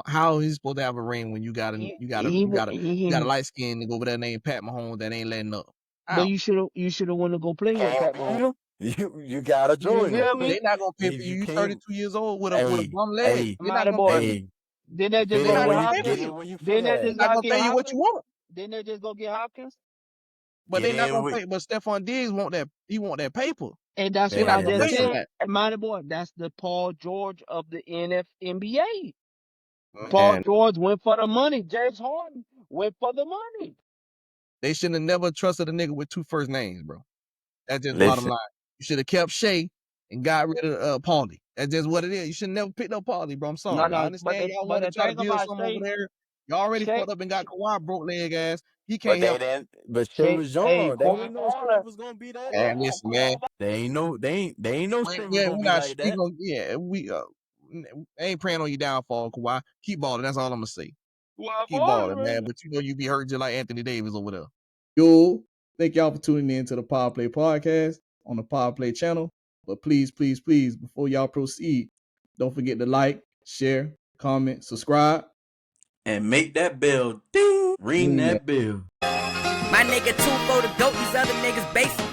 How he's supposed to have a ring when you got a He, you got a he, you wa- got a you got a he, light skin nigga over there named Pat Mahomes that ain't letting up? but How? you should have went to go play with Can't Pat beat Mahomes. him. You gotta You join him. feel They me? not gonna pay for If you. you You can't, 32 years old with a hey, bum leg. hey, They're not Mighty gonna pay boy. for you. hey, Didn't they just They're go not get gonna pay for get Hopkins? in you. where you fit Didn't they at. just They're not go gonna get pay you what you Hopkins? want. Didn't they just go get Hopkins? But Get they not in gonna with pay. But Stephon Diggs want that. He want that paper. And that's They're what not I gonna just pay him listen, said. that. Mighty boy, that's the Paul George of the NBA. Paul Man, George went for the money. James Harden went for the money. They shouldn't have never trusted a nigga with 2 first names, bro. That's just bottom Listen. line. You should have kept Shay and got rid of Paulie. That's just what it is. You should never pick up Paulie, bro. I'm sorry. I but understand y'all want the to try to thing build about something over Shay, there. Y'all already Shay, fucked up and got Kawhi broke leg ass. He But can't help. but Shay Shay, was hey, young. They ain't know Kawhi, Steph was gonna be that Man, though. listen, man. They ain't know Steph was Yeah, gonna we be not. like We that. gonna. Yeah, we ain't praying on your downfall, Kawhi. Keep balling. That's all I'm gonna say. Keep balling, man. But you know you be hurt just like Anthony Davis over there. Yo, thank y'all for tuning in to the Power Play Podcast on the Power Play channel. But please, please, please, before y'all proceed, don't forget to like, share, comment, subscribe. And make that bell ding. Ring that bell. My nigga 2 for the goat, these other niggas basic.